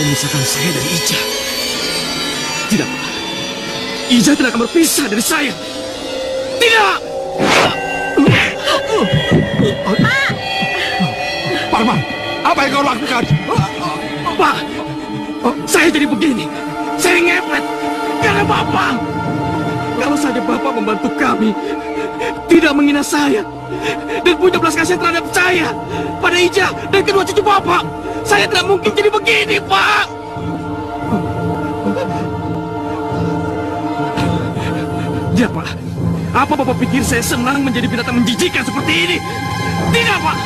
Memisahkan saya dari Ija. Tidak, Pak. Ija tidak akan berpisah dari saya. Tidak! Parman, apa yang kau lakukan? Pak, saya jadi begini. Saya ngepet. Jangan Bapak! Kalau saja Bapak membantu kami, tidak menghina saya, dan punya belas kasihan terhadap saya, pada Ija dan kedua cucu Bapak, saya tidak mungkin jadi begini, Pak! Ya, Pak. Apa Bapak pikir saya senang menjadi binatang menjijikan seperti ini? Tidak, Pak!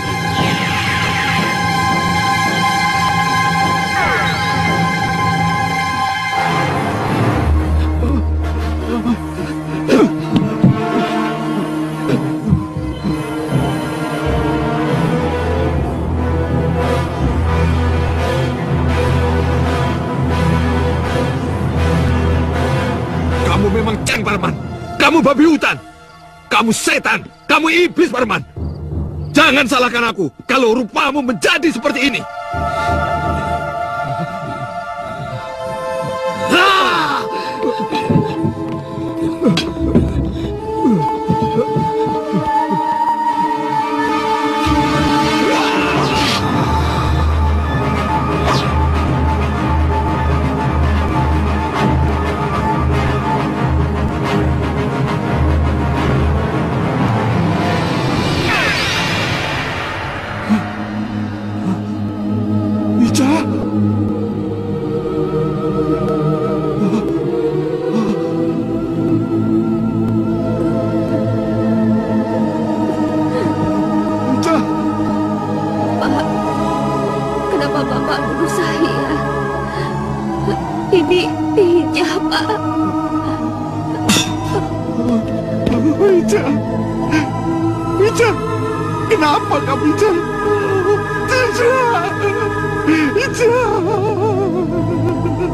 Kamu memang Ceng, Parman. Kamu babi hutan. Kamu setan. Kamu iblis, Parman. Jangan salahkan aku kalau rupamu menjadi seperti ini. Kenapa kamu, Ija? Ija!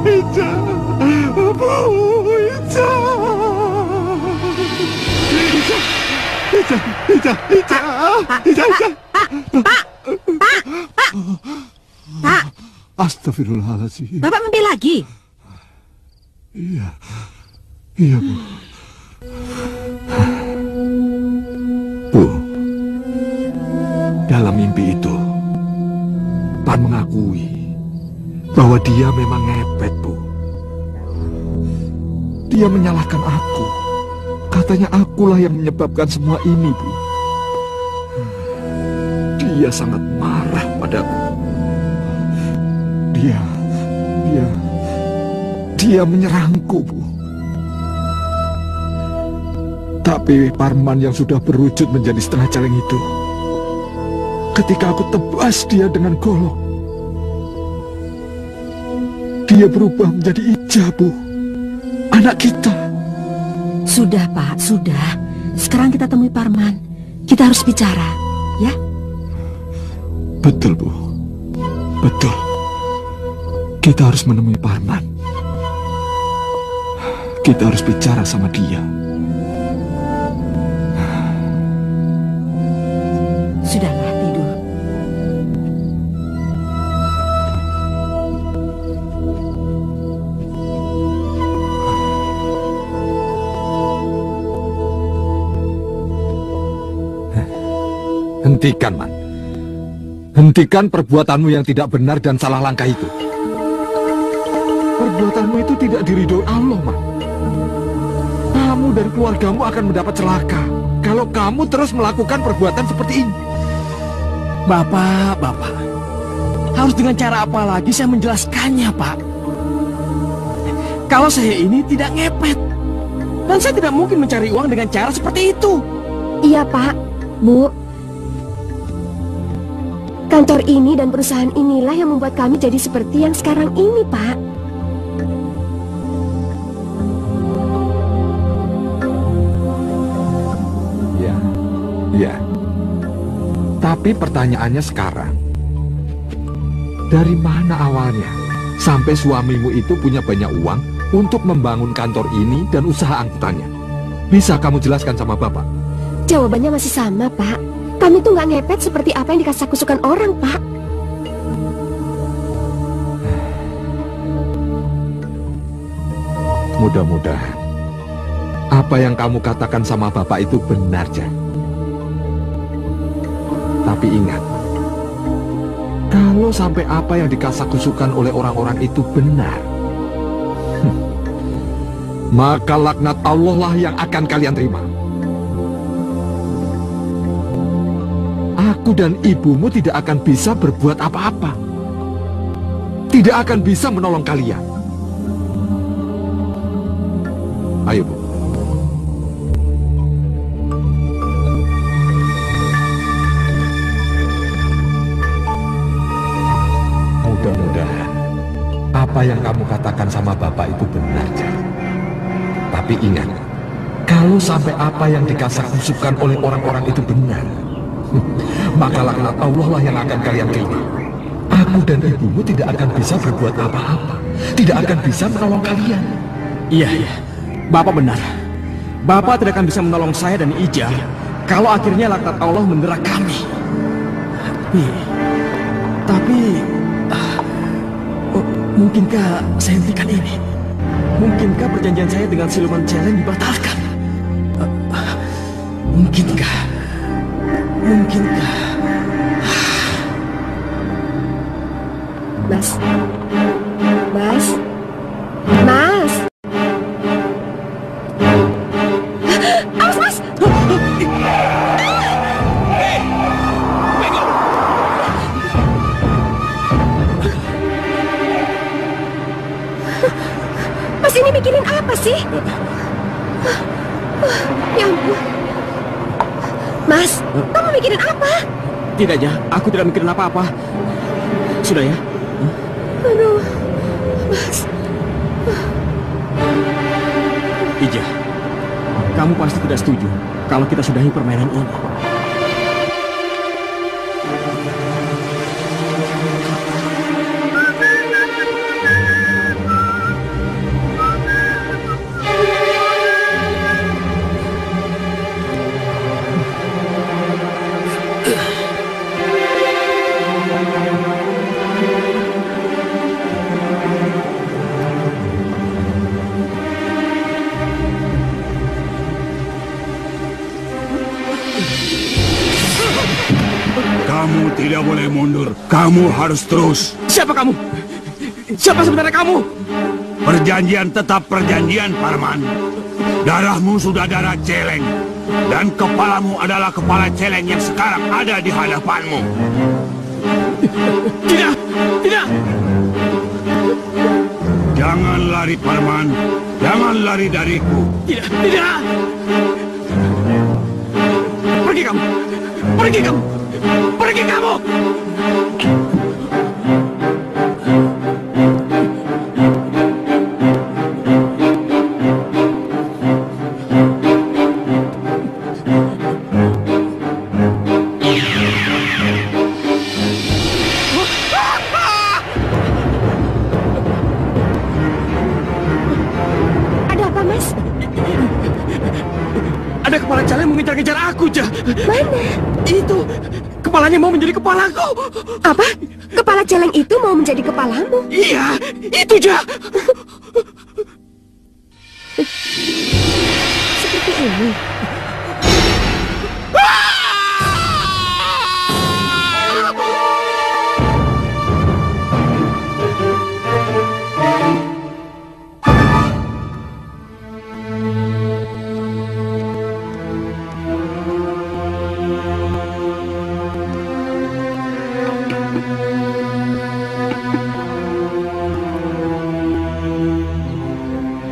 Ija! Bu, Ija! Ija! Pak! Astagfirullahaladzim. Bapak mimpi lagi? Iya, Bu. Bu, dalam mimpi itu, Pan mengakui bahwa dia memang ngepet, Bu. Dia menyalahkan aku. Katanya akulah yang menyebabkan semua ini, Bu. Dia sangat marah padaku. Dia menyerangku, Bu. Tapi Parman yang sudah berwujud menjadi setengah celeng itu, ketika aku tebas dia dengan golok, dia berubah menjadi Ija, Bu. Anak kita. Sudah, Pak, sudah. Sekarang kita temui Parman. Kita harus bicara, ya? Betul, Bu. Betul. Kita harus menemui Parman. Kita harus bicara sama dia. Sudahlah, tidur. Hentikan, Man. Hentikan perbuatanmu yang tidak benar dan salah langkah itu. Perbuatanmu itu tidak diridhoi Allah, Man. Kamu dan keluargamu akan mendapat celaka kalau kamu terus melakukan perbuatan seperti ini. Bapak. Harus dengan cara apa lagi saya menjelaskannya, Pak? Kalau saya ini tidak ngepet. Dan saya tidak mungkin mencari uang dengan cara seperti itu. Iya, Pak. Bu. Kantor ini dan perusahaan inilah yang membuat kami jadi seperti yang sekarang ini, Pak. Ya. Tapi pertanyaannya sekarang, dari mana awalnya sampai suamimu itu punya banyak uang untuk membangun kantor ini dan usaha angkutannya? Bisa kamu jelaskan sama Bapak? Jawabannya masih sama, Pak. Kami tuh nggak ngepet seperti apa yang dikasakusukan orang, Pak. Mudah-mudahan apa yang kamu katakan sama Bapak itu benar, Jang. Tapi ingat, kalau sampai apa yang dikasakusukan oleh orang-orang itu benar, maka laknat Allah lah yang akan kalian terima. Aku dan ibumu tidak akan bisa berbuat apa-apa. Tidak akan bisa menolong kalian. Ayo, Bu. Mudah-mudahan apa yang kamu katakan sama Bapak itu benar, Jah. Tapi ingat, kalau sampai apa yang dikasak-kusupkan oleh orang-orang itu benar, maka laknat Allah lah yang akan kalian terima. Aku dan ibumu tidak akan bisa berbuat apa-apa. Tidak akan bisa menolong kalian. Iya. Bapak benar. Bapak tidak akan bisa menolong saya dan Ija kalau akhirnya laknat Allah mendera kami. Tapi mungkinkah saya hentikan ini? Mungkinkah perjanjian saya dengan siluman celeng dibatalkan? Mungkinkah? Mas. Awas, Mas! Mas ini mikirin apa sih? Ya ampun. Mas, kamu mikirin apa? Tidak, Jah. Aku tidak mikirin apa-apa. Sudah ya? Aduh, Mas. Ija, kamu pasti tidak setuju kalau kita sudahi permainan ini. Kamu tidak boleh mundur. Kamu harus terus. Siapa kamu? Siapa sebenarnya kamu? Perjanjian tetap perjanjian, Parman. Darahmu sudah darah celeng. Dan kepalamu adalah kepala celeng yang sekarang ada di hadapanmu. Tidak! Jangan lari, Parman. Jangan lari dariku. Tidak! Pergi kamu! Pergi kamu! Ada apa, Mas? Ada kepala celeng mengejar-ngejar aku, Jah. Mana? Itu, kepalanya mau menjadi kepalaku. Apa? Kepala celeng itu mau menjadi kepalamu? Iya, itu, Jah. Seperti ini.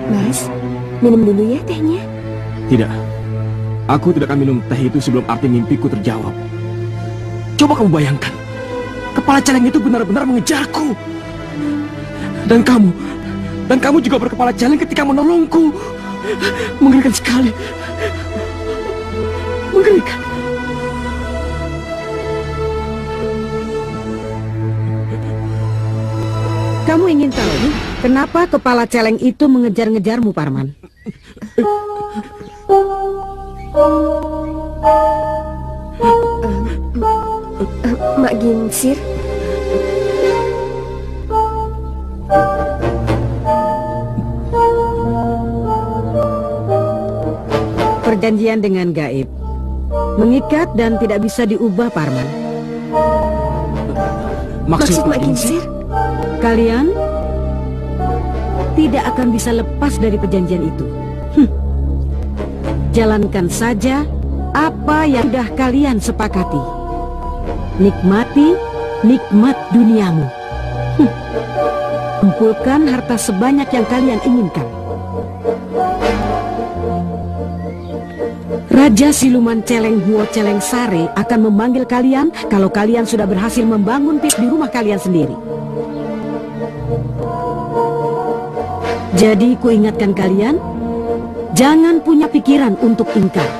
Mas, minum dulu ya tehnya. Tidak. Aku tidak akan minum teh itu sebelum arti mimpiku terjawab. Coba kamu bayangkan. Kepala celeng itu benar-benar mengejarku. Dan kamu juga berkepala celeng ketika menolongku. Mengerikan sekali. Mengerikan. Kamu ingin tahu kenapa kepala celeng itu mengejar-ngejarmu, Parman? Mak Ginsir. Perjanjian dengan gaib mengikat dan tidak bisa diubah, Parman. Maksud Mak Ginsir? Kalian tidak akan bisa lepas dari perjanjian itu. Jalankan saja apa yang sudah kalian sepakati. Nikmati nikmat duniamu. Kumpulkan harta sebanyak yang kalian inginkan. Raja Siluman Celeng Huo Celeng Sare akan memanggil kalian kalau kalian sudah berhasil membangun pit di rumah kalian sendiri. Jadi kuingatkan kalian, jangan punya pikiran untuk ingkar.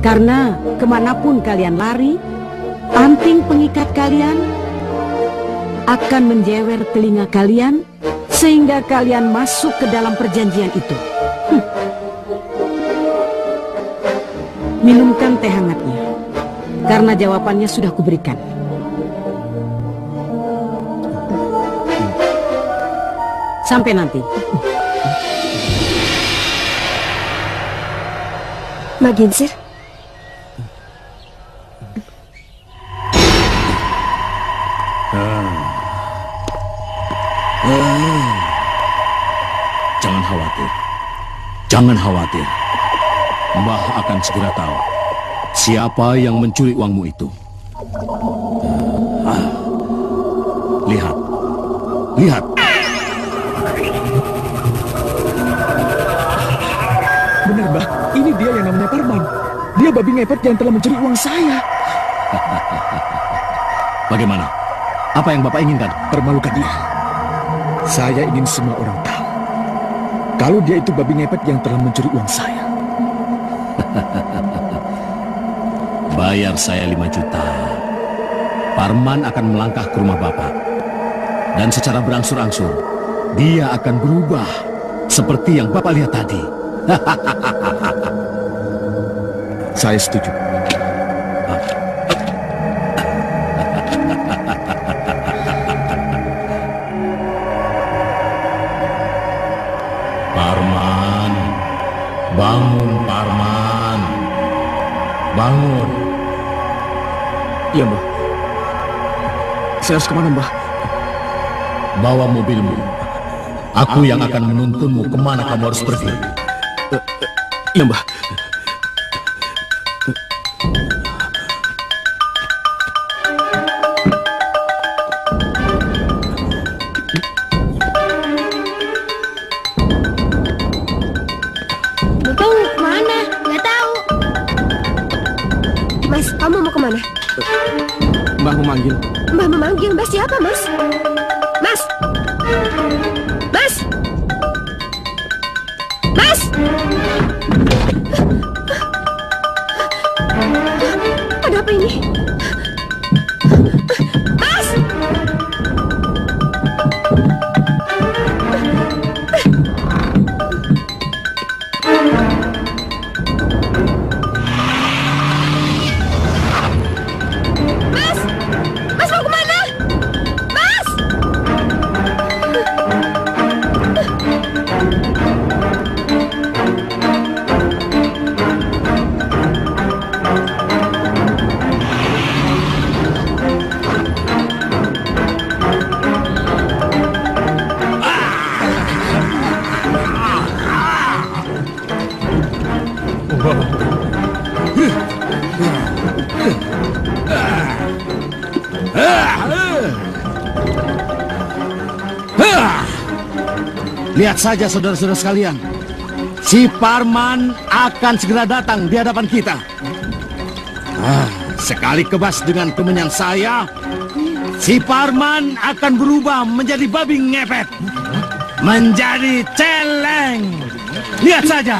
Karena kemanapun kalian lari, anting pengikat kalian akan menjewer telinga kalian sehingga kalian masuk ke dalam perjanjian itu. Minumkan teh hangatnya, karena jawabannya sudah kuberikan. Sampai nanti. Maginsir. Jangan khawatir. Jangan khawatir. Mbah akan segera tahu siapa yang mencuri uangmu itu. Lihat. Lihat. Benar, Mbah. Ini dia yang namanya Parman. Dia babi ngepet yang telah mencuri uang saya. Bagaimana? Apa yang Bapak inginkan? Permalukan dia. Saya ingin semua orang tahu kalau dia itu babi ngepet yang telah mencuri uang saya. Bayar saya 5 juta. Parman akan melangkah ke rumah Bapak. Dan secara berangsur-angsur, dia akan berubah seperti yang Bapak lihat tadi. Saya setuju. Parman, bangun Parman, bangun. Iya, Mbah. Saya harus kemana, Mbah? Bawa mobilmu. Aku yang akan menuntunmu kemana kamu harus pergi. Iya, Mbah. Bapak mau kemana? Nggak tahu. Mas, kamu mau kemana? Mbah memanggil. Mbah memanggil. Mbah siapa, Mas? Mas! Mas! Mas! Ada apa ini? Mas! Mas! Mas mau kemana? Mas! Lihat saja saudara-saudara sekalian, si Parman akan segera datang di hadapan kita. Sekali kebas dengan kemenyan saya, si Parman akan berubah menjadi babi ngepet, menjadi celeng. Lihat saja.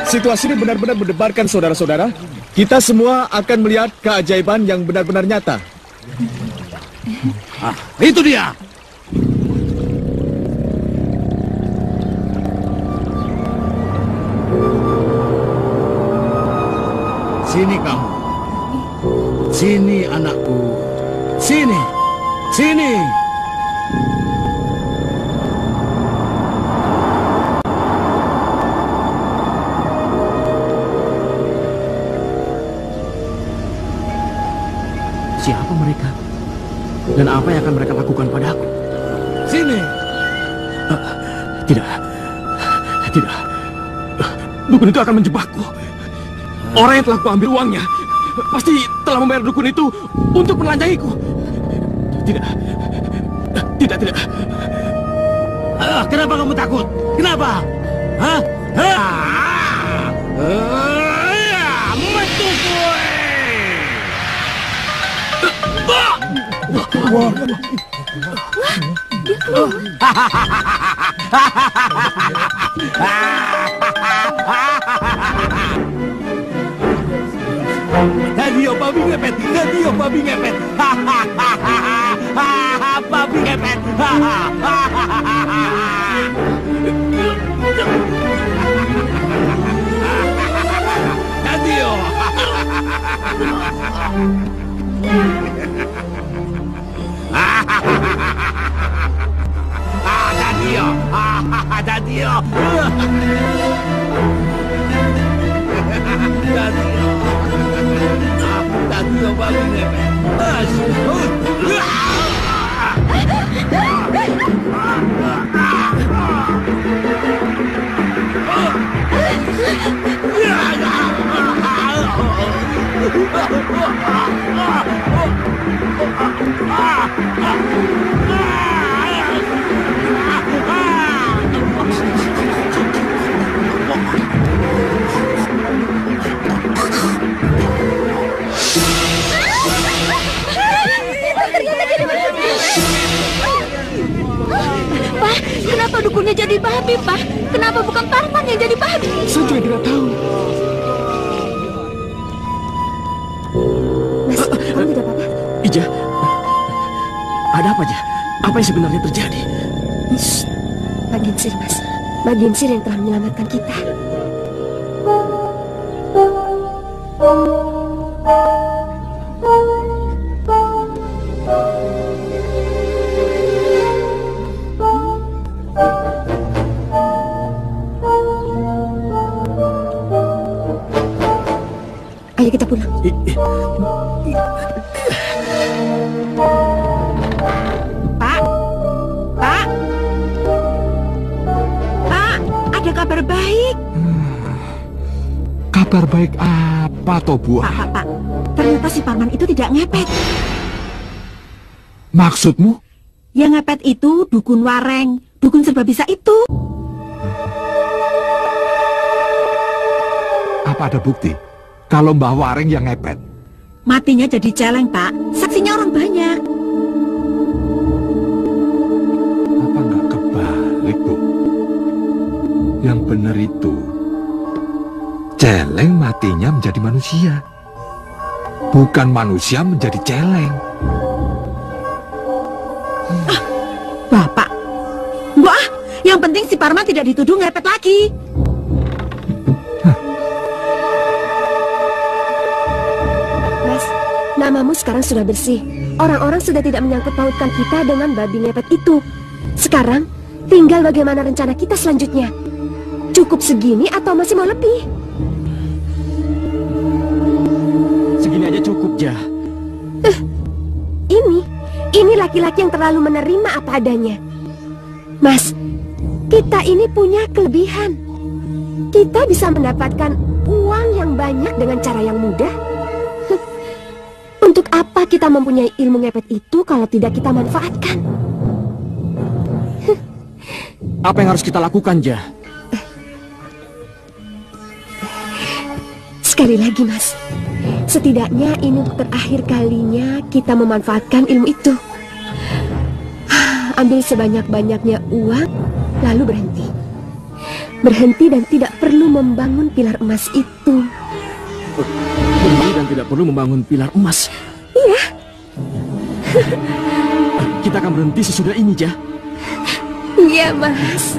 Situasi ini benar-benar mendebarkan, saudara-saudara. Kita semua akan melihat keajaiban yang benar-benar nyata. Itu dia. Sini kamu. Sini anakku. Sini. Sini. Siapa mereka? Dan apa yang akan mereka lakukan padaku? Sini. Tidak. Dukun itu akan menjebakku. Orang yang telah kuambil uangnya pasti telah membayar dukun itu untuk menelanjangiku. Tidak. Kenapa kamu takut? Kenapa? Hah? Dadio babi ngepet, babi ngepet. Babi ngepet. Dadio. Dadio. Dadio babi ngepet. Pak, kenapa dukunnya jadi babi, Pak? Kenapa bukan Parman yang jadi babi? Saya juga tidak tahu. Mas, kamu tidak apa-apa? Ija, ada apa aja? Apa yang sebenarnya terjadi? Shh, Pak Ginsir, Mas. Pak Ginsir yang telah menyelamatkan kita. Ayo kita pulang. Pak, ada kabar baik. Kabar baik apa toh, Bu? Pak, ternyata si Parman itu tidak ngepet. Maksudmu? Yang ngepet itu dukun Wareng, dukun serba bisa itu. Apa ada bukti kalau Mbah Wareng yang ngepet? Matinya jadi celeng, Pak. Saksinya orang banyak. Apa nggak kebalik, Bu? Yang benar itu, celeng matinya menjadi manusia, bukan manusia menjadi celeng. Bapak, enggak, yang penting si Parman tidak dituduh ngepet lagi. Mas, namamu sekarang sudah bersih. Orang-orang sudah tidak menyangkut pautkan kita dengan babi ngepet itu. Sekarang, tinggal bagaimana rencana kita selanjutnya. Cukup segini atau masih mau lebih? Segini aja cukup, Jah. Ini laki-laki yang terlalu menerima apa adanya. Mas, kita ini punya kelebihan. Kita bisa mendapatkan uang yang banyak dengan cara yang mudah. Untuk apa kita mempunyai ilmu ngepet itu kalau tidak kita manfaatkan? Apa yang harus kita lakukan, Jah? Sekali lagi, Mas. Setidaknya ini untuk terakhir kalinya kita memanfaatkan ilmu itu. Ambil sebanyak-banyaknya uang, lalu berhenti. Berhenti dan tidak perlu membangun pilar emas itu. Berhenti dan tidak perlu membangun pilar emas. Iya. Kita akan berhenti sesudah ini, Jah. Iya, Mas.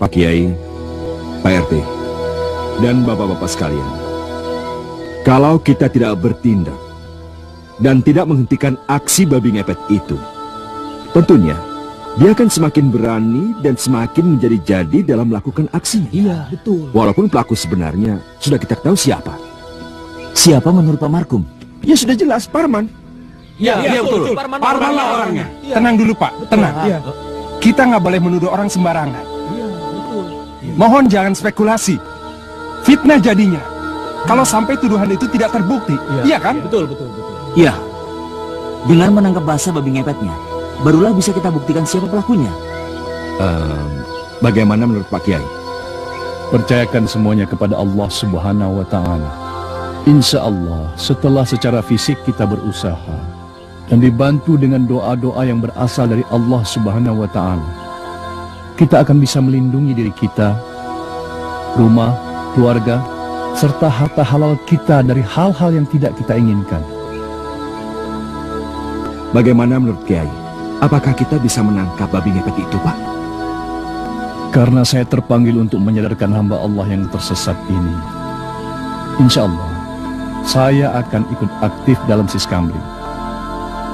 Pak Kiai, Pak RT, dan bapak-bapak sekalian, kalau kita tidak bertindak dan tidak menghentikan aksi babi ngepet itu, tentunya dia akan semakin berani dan semakin menjadi-jadi dalam melakukan aksinya. Iya, betul. Walaupun pelaku sebenarnya sudah kita tahu siapa. Siapa menurut Pak Markum? Ya sudah jelas, Parman. Iya, betul. Parmanlah orangnya. Tenang dulu, Pak. Tenang. Kita nggak boleh menuduh orang sembarangan. Mohon jangan spekulasi. Fitnah jadinya. Kalau sampai tuduhan itu tidak terbukti. Iya kan? Betul. Iya. Dengan menangkap basah babi ngepetnya, barulah bisa kita buktikan siapa pelakunya. Bagaimana menurut Pak Kiai? Percayakan semuanya kepada Allah Subhanahu wa Ta'ala. Insya Allah, setelah secara fisik kita berusaha dan dibantu dengan doa-doa yang berasal dari Allah Subhanahu wa Ta'ala, kita akan bisa melindungi diri kita, rumah, keluarga, serta harta halal kita dari hal-hal yang tidak kita inginkan. Bagaimana menurut Kiai? Apakah kita bisa menangkap babi ngepet itu, Pak? Karena saya terpanggil untuk menyadarkan hamba Allah yang tersesat ini, insya Allah saya akan ikut aktif dalam Siskamling.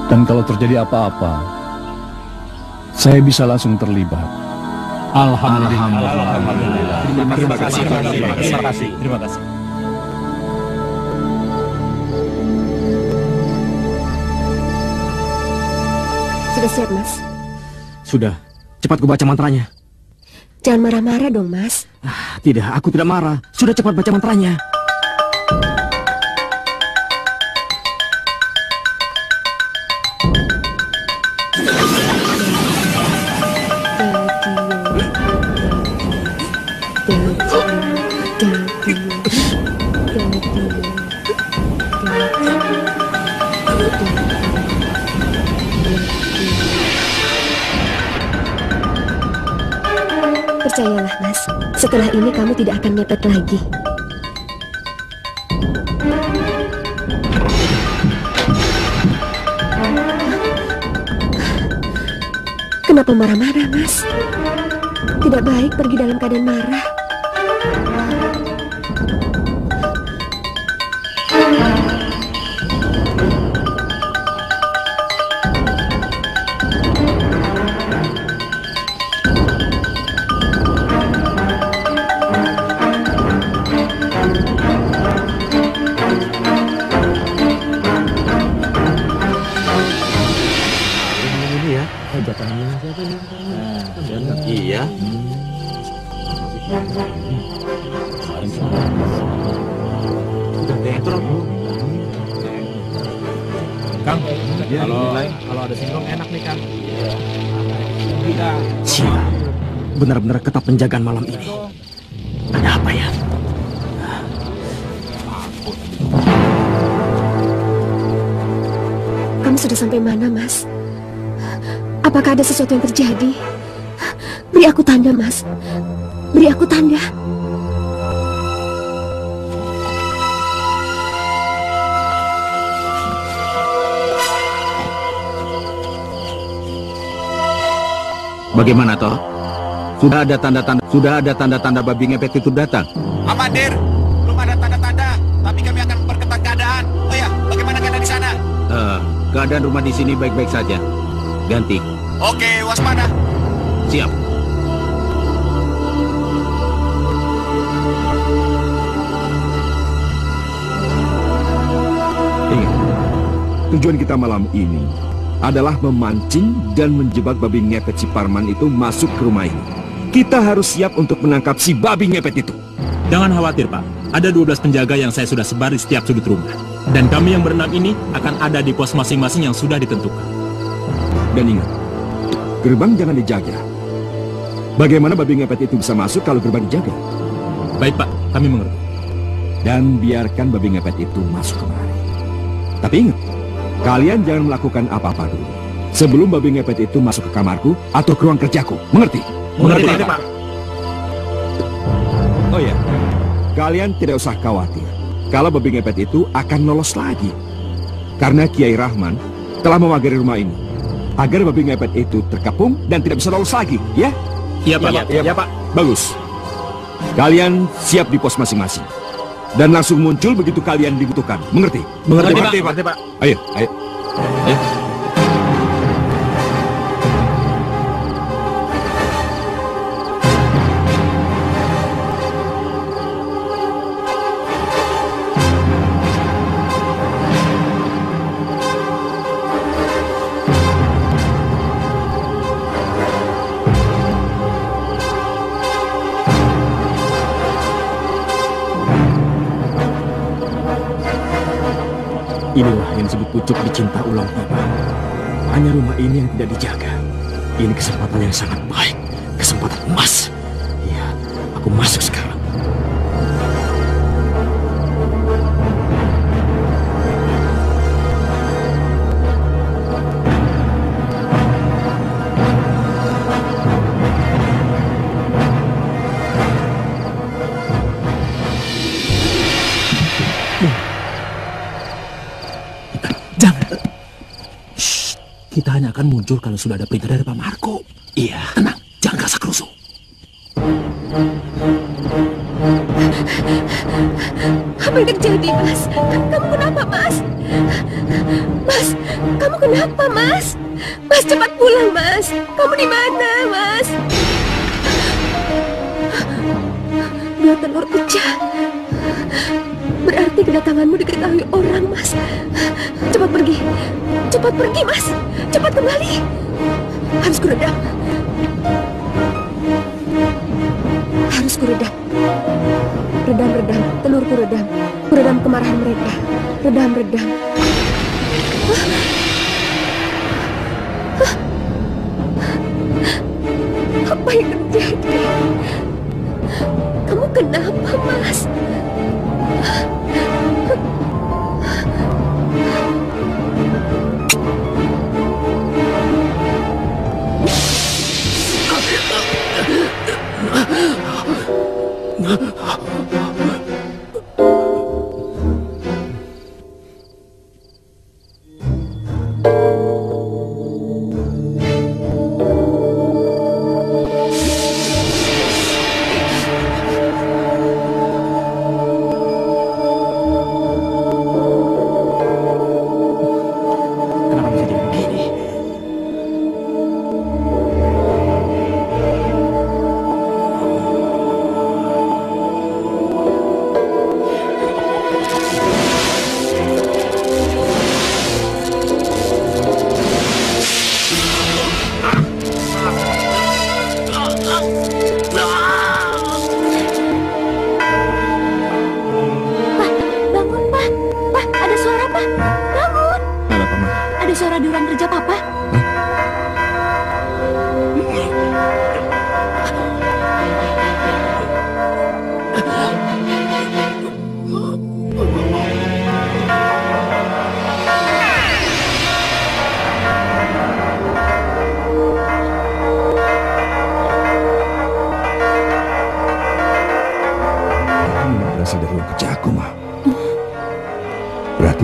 Dan kalau terjadi apa-apa, saya bisa langsung terlibat. Alhamdulillah. Terima kasih. Sudah siap, Mas? Sudah. Cepat ku baca mantranya. Jangan marah-marah dong, Mas. Tidak, aku tidak marah. Sudah cepat baca mantranya. Percayalah, Mas. Setelah ini kamu tidak akan ngepet lagi. Kenapa marah-marah, Mas? Tidak baik pergi dalam keadaan marah. Iya. Kang, kalau ada singkong enak nih, Kang. Sial, benar-benar ketat penjagaan malam ini. Ada apa ya? Kamu sudah sampai mana, Mas? Apakah ada sesuatu yang terjadi? Beri aku tanda, Mas. Beri aku tanda. Bagaimana, Toh? Sudah ada tanda-tanda babi ngepet itu datang? Amadir, belum ada tanda-tanda, tapi kami akan memperketat keadaan. Oh ya, bagaimana keadaan di sana? Keadaan rumah di sini baik-baik saja. Ganti. Oke, waspada. Siap. Ingat, tujuan kita malam ini adalah memancing dan menjebak babi ngepet si Parman itu masuk ke rumah ini. Kita harus siap untuk menangkap si babi ngepet itu. Jangan khawatir, Pak. Ada 12 penjaga yang saya sudah sebar di setiap sudut rumah. Dan kami yang berenam ini akan ada di pos masing-masing yang sudah ditentukan. Dan ingat, gerbang jangan dijaga. Bagaimana babi ngepet itu bisa masuk kalau gerbang dijaga? Baik, Pak. Kami mengerti. Dan biarkan babi ngepet itu masuk kemari. Tapi ingat, kalian jangan melakukan apa-apa dulu sebelum babi ngepet itu masuk ke kamarku atau ke ruang kerjaku. Mengerti? Mengerti, Pak. Oh ya, kalian tidak usah khawatir kalau babi ngepet itu akan lolos lagi. Karena Kiai Rahman telah memagari rumah ini agar babi ngepet itu terkepung dan tidak bisa lolos lagi, ya? Iya, Pak. Iya, Pak. Bagus. Kalian siap di pos masing-masing. Dan langsung muncul begitu kalian dibutuhkan. Mengerti? Mengerti, Pak. Ayo. Inilah yang disebut pucuk dicinta ulang tiba. Hanya rumah ini yang tidak dijaga. Ini kesempatan yang sangat baik. Kesempatan emas. Iya, aku masuk sekarang. Kita hanya akan muncul kalau sudah ada perintah dari Pak Marco. Iya. Tenang, jangan kasak rusuh. Apa yang terjadi, Mas? Kamu kenapa, Mas? Mas, kamu kenapa, Mas? Mas, cepat pulang, Mas. Kamu di mana, Mas? 2 telur pecah. Berarti kedatanganmu diketahui orang, Mas. Cepat pergi. Cepat pergi, Mas. Cepat kembali. Harus kuredam. Harus kuredam. Redam. Telurku redam. Kuredam kemarahan mereka. Redam. Apa yang terjadi? Kamu kenapa, Mas?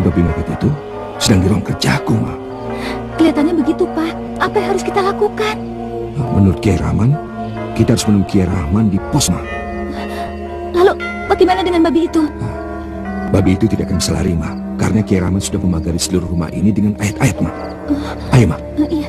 Babi ngepet itu sedang di ruang kerjaku, Ma. Kelihatannya begitu, Pak. Apa yang harus kita lakukan? Menurut Kiai Rahman, kita harus menemui Kiai Rahman di pos, Ma. Lalu, bagaimana dengan babi itu? Babi itu tidak akan bisa lari, Ma. Karena Kiai Rahman sudah memagari seluruh rumah ini dengan ayat-ayat, Ma. Ayo, Ma. Iya.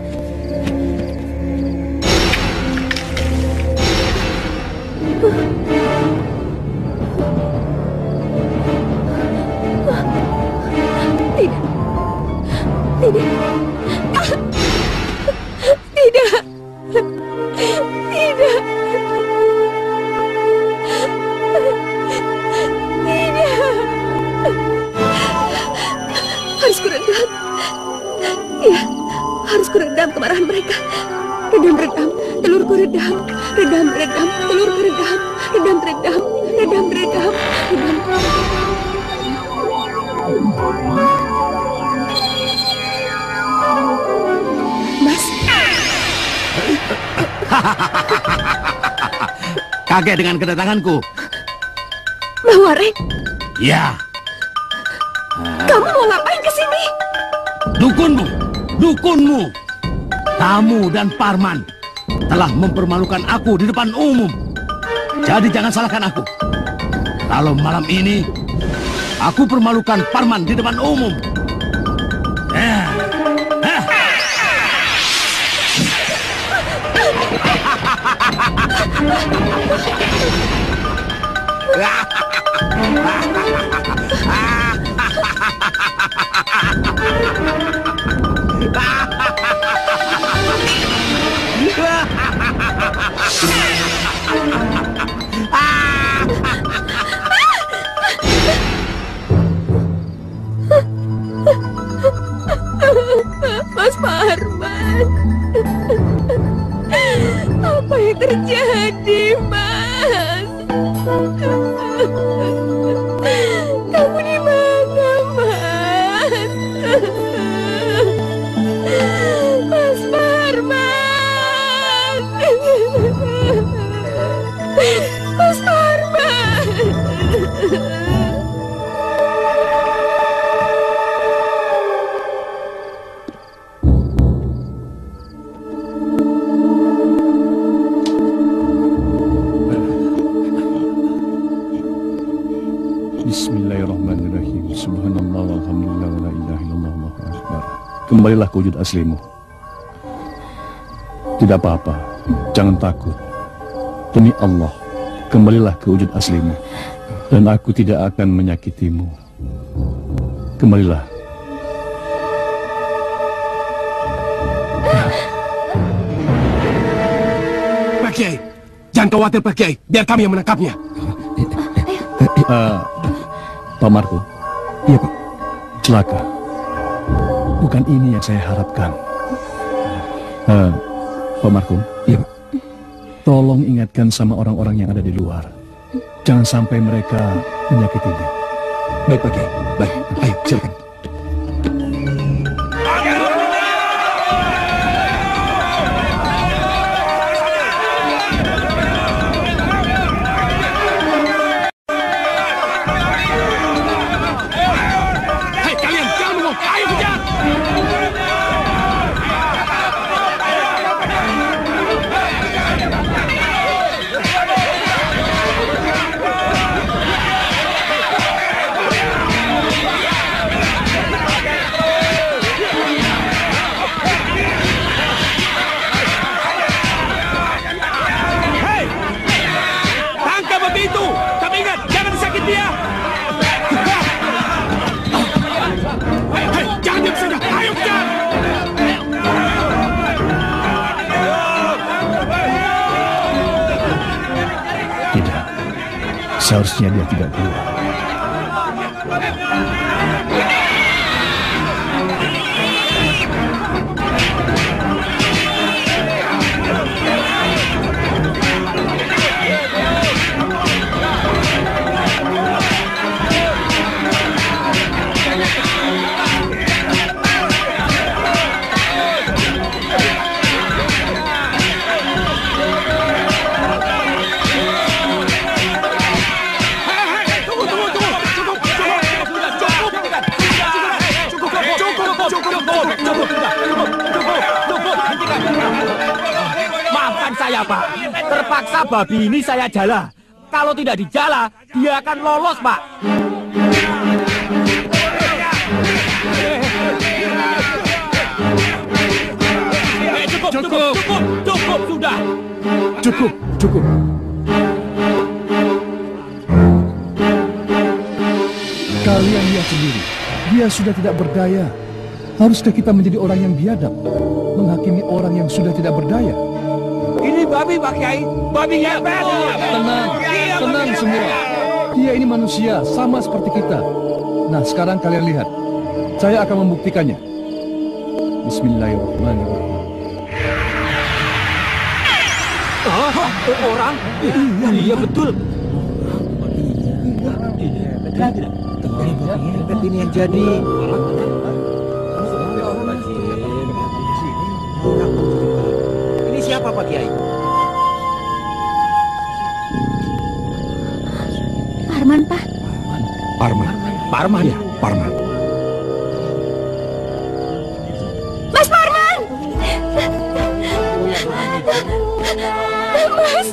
Kaget dengan kedatanganku. Mbah Wareng? Ya. Kamu mau ngapain ke sini? Dukunmu. Kamu dan Parman telah mempermalukan aku di depan umum. Jadi jangan salahkan aku. Kalau malam ini aku permalukan Parman di depan umum. Mas Parman. Apa yang terjadi, Mas? Kamu di mana, Mas? Mas Parman. Mas Parman. Bismillahirrahmanirrahim. Subhanallah walhamdulillah wa la ilaha illallah wallahu akbar. Kembalilah ke wujud aslimu. Tidak apa-apa, jangan takut. Demi Allah, kembalilah ke wujud aslimu. Dan aku tidak akan menyakitimu. Kembalilah. Pak Kiai, jangan khawatir Pak Kiai, biar kami yang menangkapnya. Pak Marco. Iya Pak. Celaka. Bukan ini yang saya harapkan. Pak Marco. Iya Pak. Tolong ingatkan sama orang-orang yang ada di luar. Jangan sampai mereka menyakitinya. Baik Pak Kiai. Baik. Ayo silakan. Seharusnya dia tidak keluar. Maafkan saya Pak, terpaksa babi ini saya jala. Kalau tidak dijala, dia akan lolos Pak. Cukup sudah. Cukup. Kalian lihat sendiri, dia sudah tidak berdaya. Haruskah kita menjadi orang yang biadab, menghakimi orang yang sudah tidak berdaya? Ini babi Pak Kiai, babi ngepet. Tenang semua. Dia ini manusia, sama seperti kita. Nah, sekarang kalian lihat. Saya akan membuktikannya. Bismillahirrahmanirrahim. Orang? Iya betul. Ini yang jadi. Ini siapa Pak Kiai? Parman, Pak. Parman. Ya, Parman. Mas Parman! Mas!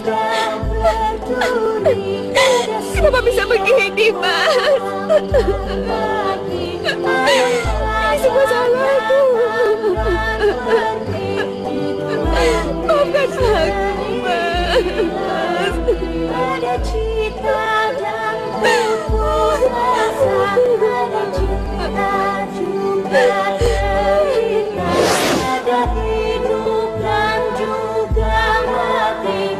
Kenapa bisa begini, Mas? Ini semua salahku. Maafkan aku, Mas. Ada cita dan putus asa, ada cinta juga cerita, ada hidup dan juga mati.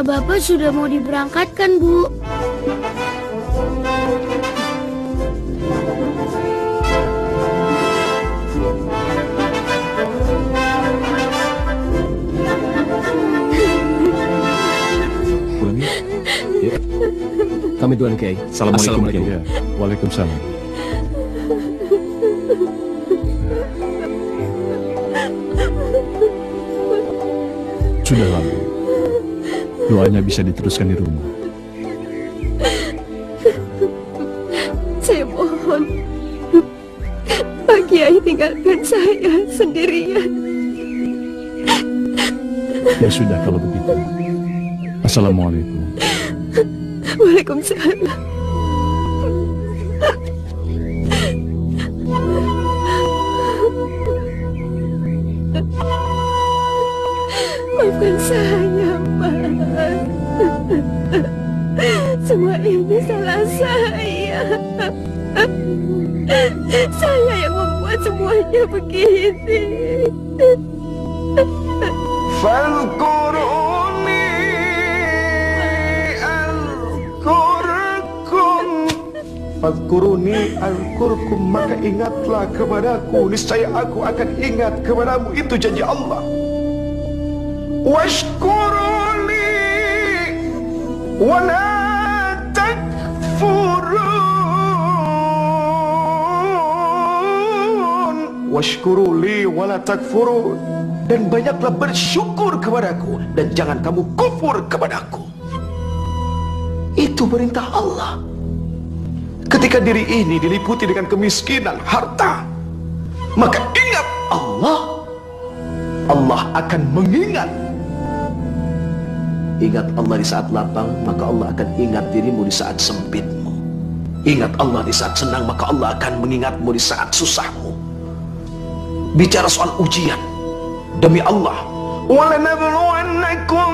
Unta Bapak sudah mau diberangkatkan, Bu. Pulang ya? Ya. Kami duluan, Kiai. Assalamualaikum. Ya. Waalaikumsalam. Sudah lalu. Doanya bisa diteruskan di rumah. Saya mohon, Pak Kiai tinggalkan saya sendirian. Ya sudah kalau begitu. Assalamualaikum. Waalaikumsalam. Maafkan saya, Pak. Semua ini salah saya. Saya yang membuat semuanya begini. Fadhkuruni azkurkum. Fadhkuruni azkurkum, maka ingatlah kepadaku, niscaya aku akan ingat kepadamu. Itu janji Allah. Washkuruni wala takfurun. Washkuruli wala takfurun. Dan banyaklah bersyukur kepadaku, dan jangan kamu kufur kepadaku. Itu perintah Allah. Ketika diri ini diliputi dengan kemiskinan harta, maka ingat Allah. Allah akan mengingat. Ingat Allah di saat lapang, maka Allah akan ingat dirimu di saat sempitmu. Ingat Allah di saat senang, maka Allah akan mengingatmu di saat susahmu. Bicara soal ujian, demi Allah, وَلَنَبْلُوَنَّكُمْ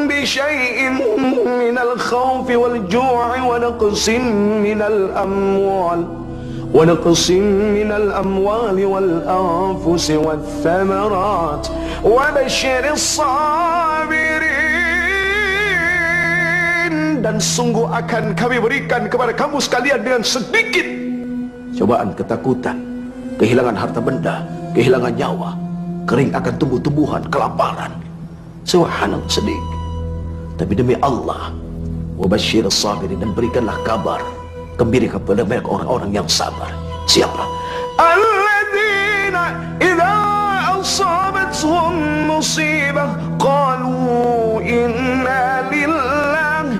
بِشَيْءٍ مِنَ الْخَوْفِ وَالْجُوعِ وَنَقْصٍ مِنَ الْأَمْوَالِ وَالْأَنفُسِ وَالثَّمَرَاتِ وَبَشِّرِ الصَّابِرِينَ. Dan sungguh akan kami berikan kepada kamu sekalian dengan sedikit cobaan, ketakutan, kehilangan harta benda, kehilangan nyawa, kering akan tumbuh-tumbuhan, kelaparan. Subhanallah, sedih. Tapi demi Allah, wabashir as-sabirin, dan berikanlah kabar gembira kepada mereka orang-orang yang sabar. Siapa? Alladzina idza asabatuhum musibah qalu inna lillahi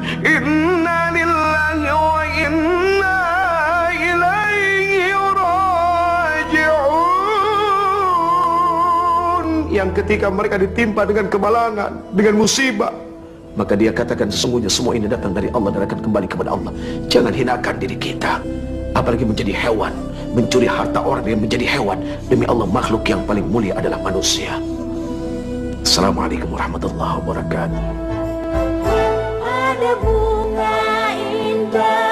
wa inna ilaihi raji'un. Yang ketika mereka ditimpa dengan kemalangan, dengan musibah, maka dia katakan sesungguhnya semua ini datang dari Allah dan akan kembali kepada Allah. Jangan hinakan diri kita, apalagi menjadi hewan, mencuri harta orang yang menjadi hewan. Demi Allah, makhluk yang paling mulia adalah manusia. Assalamualaikum warahmatullahi wabarakatuh. Ada bunga indah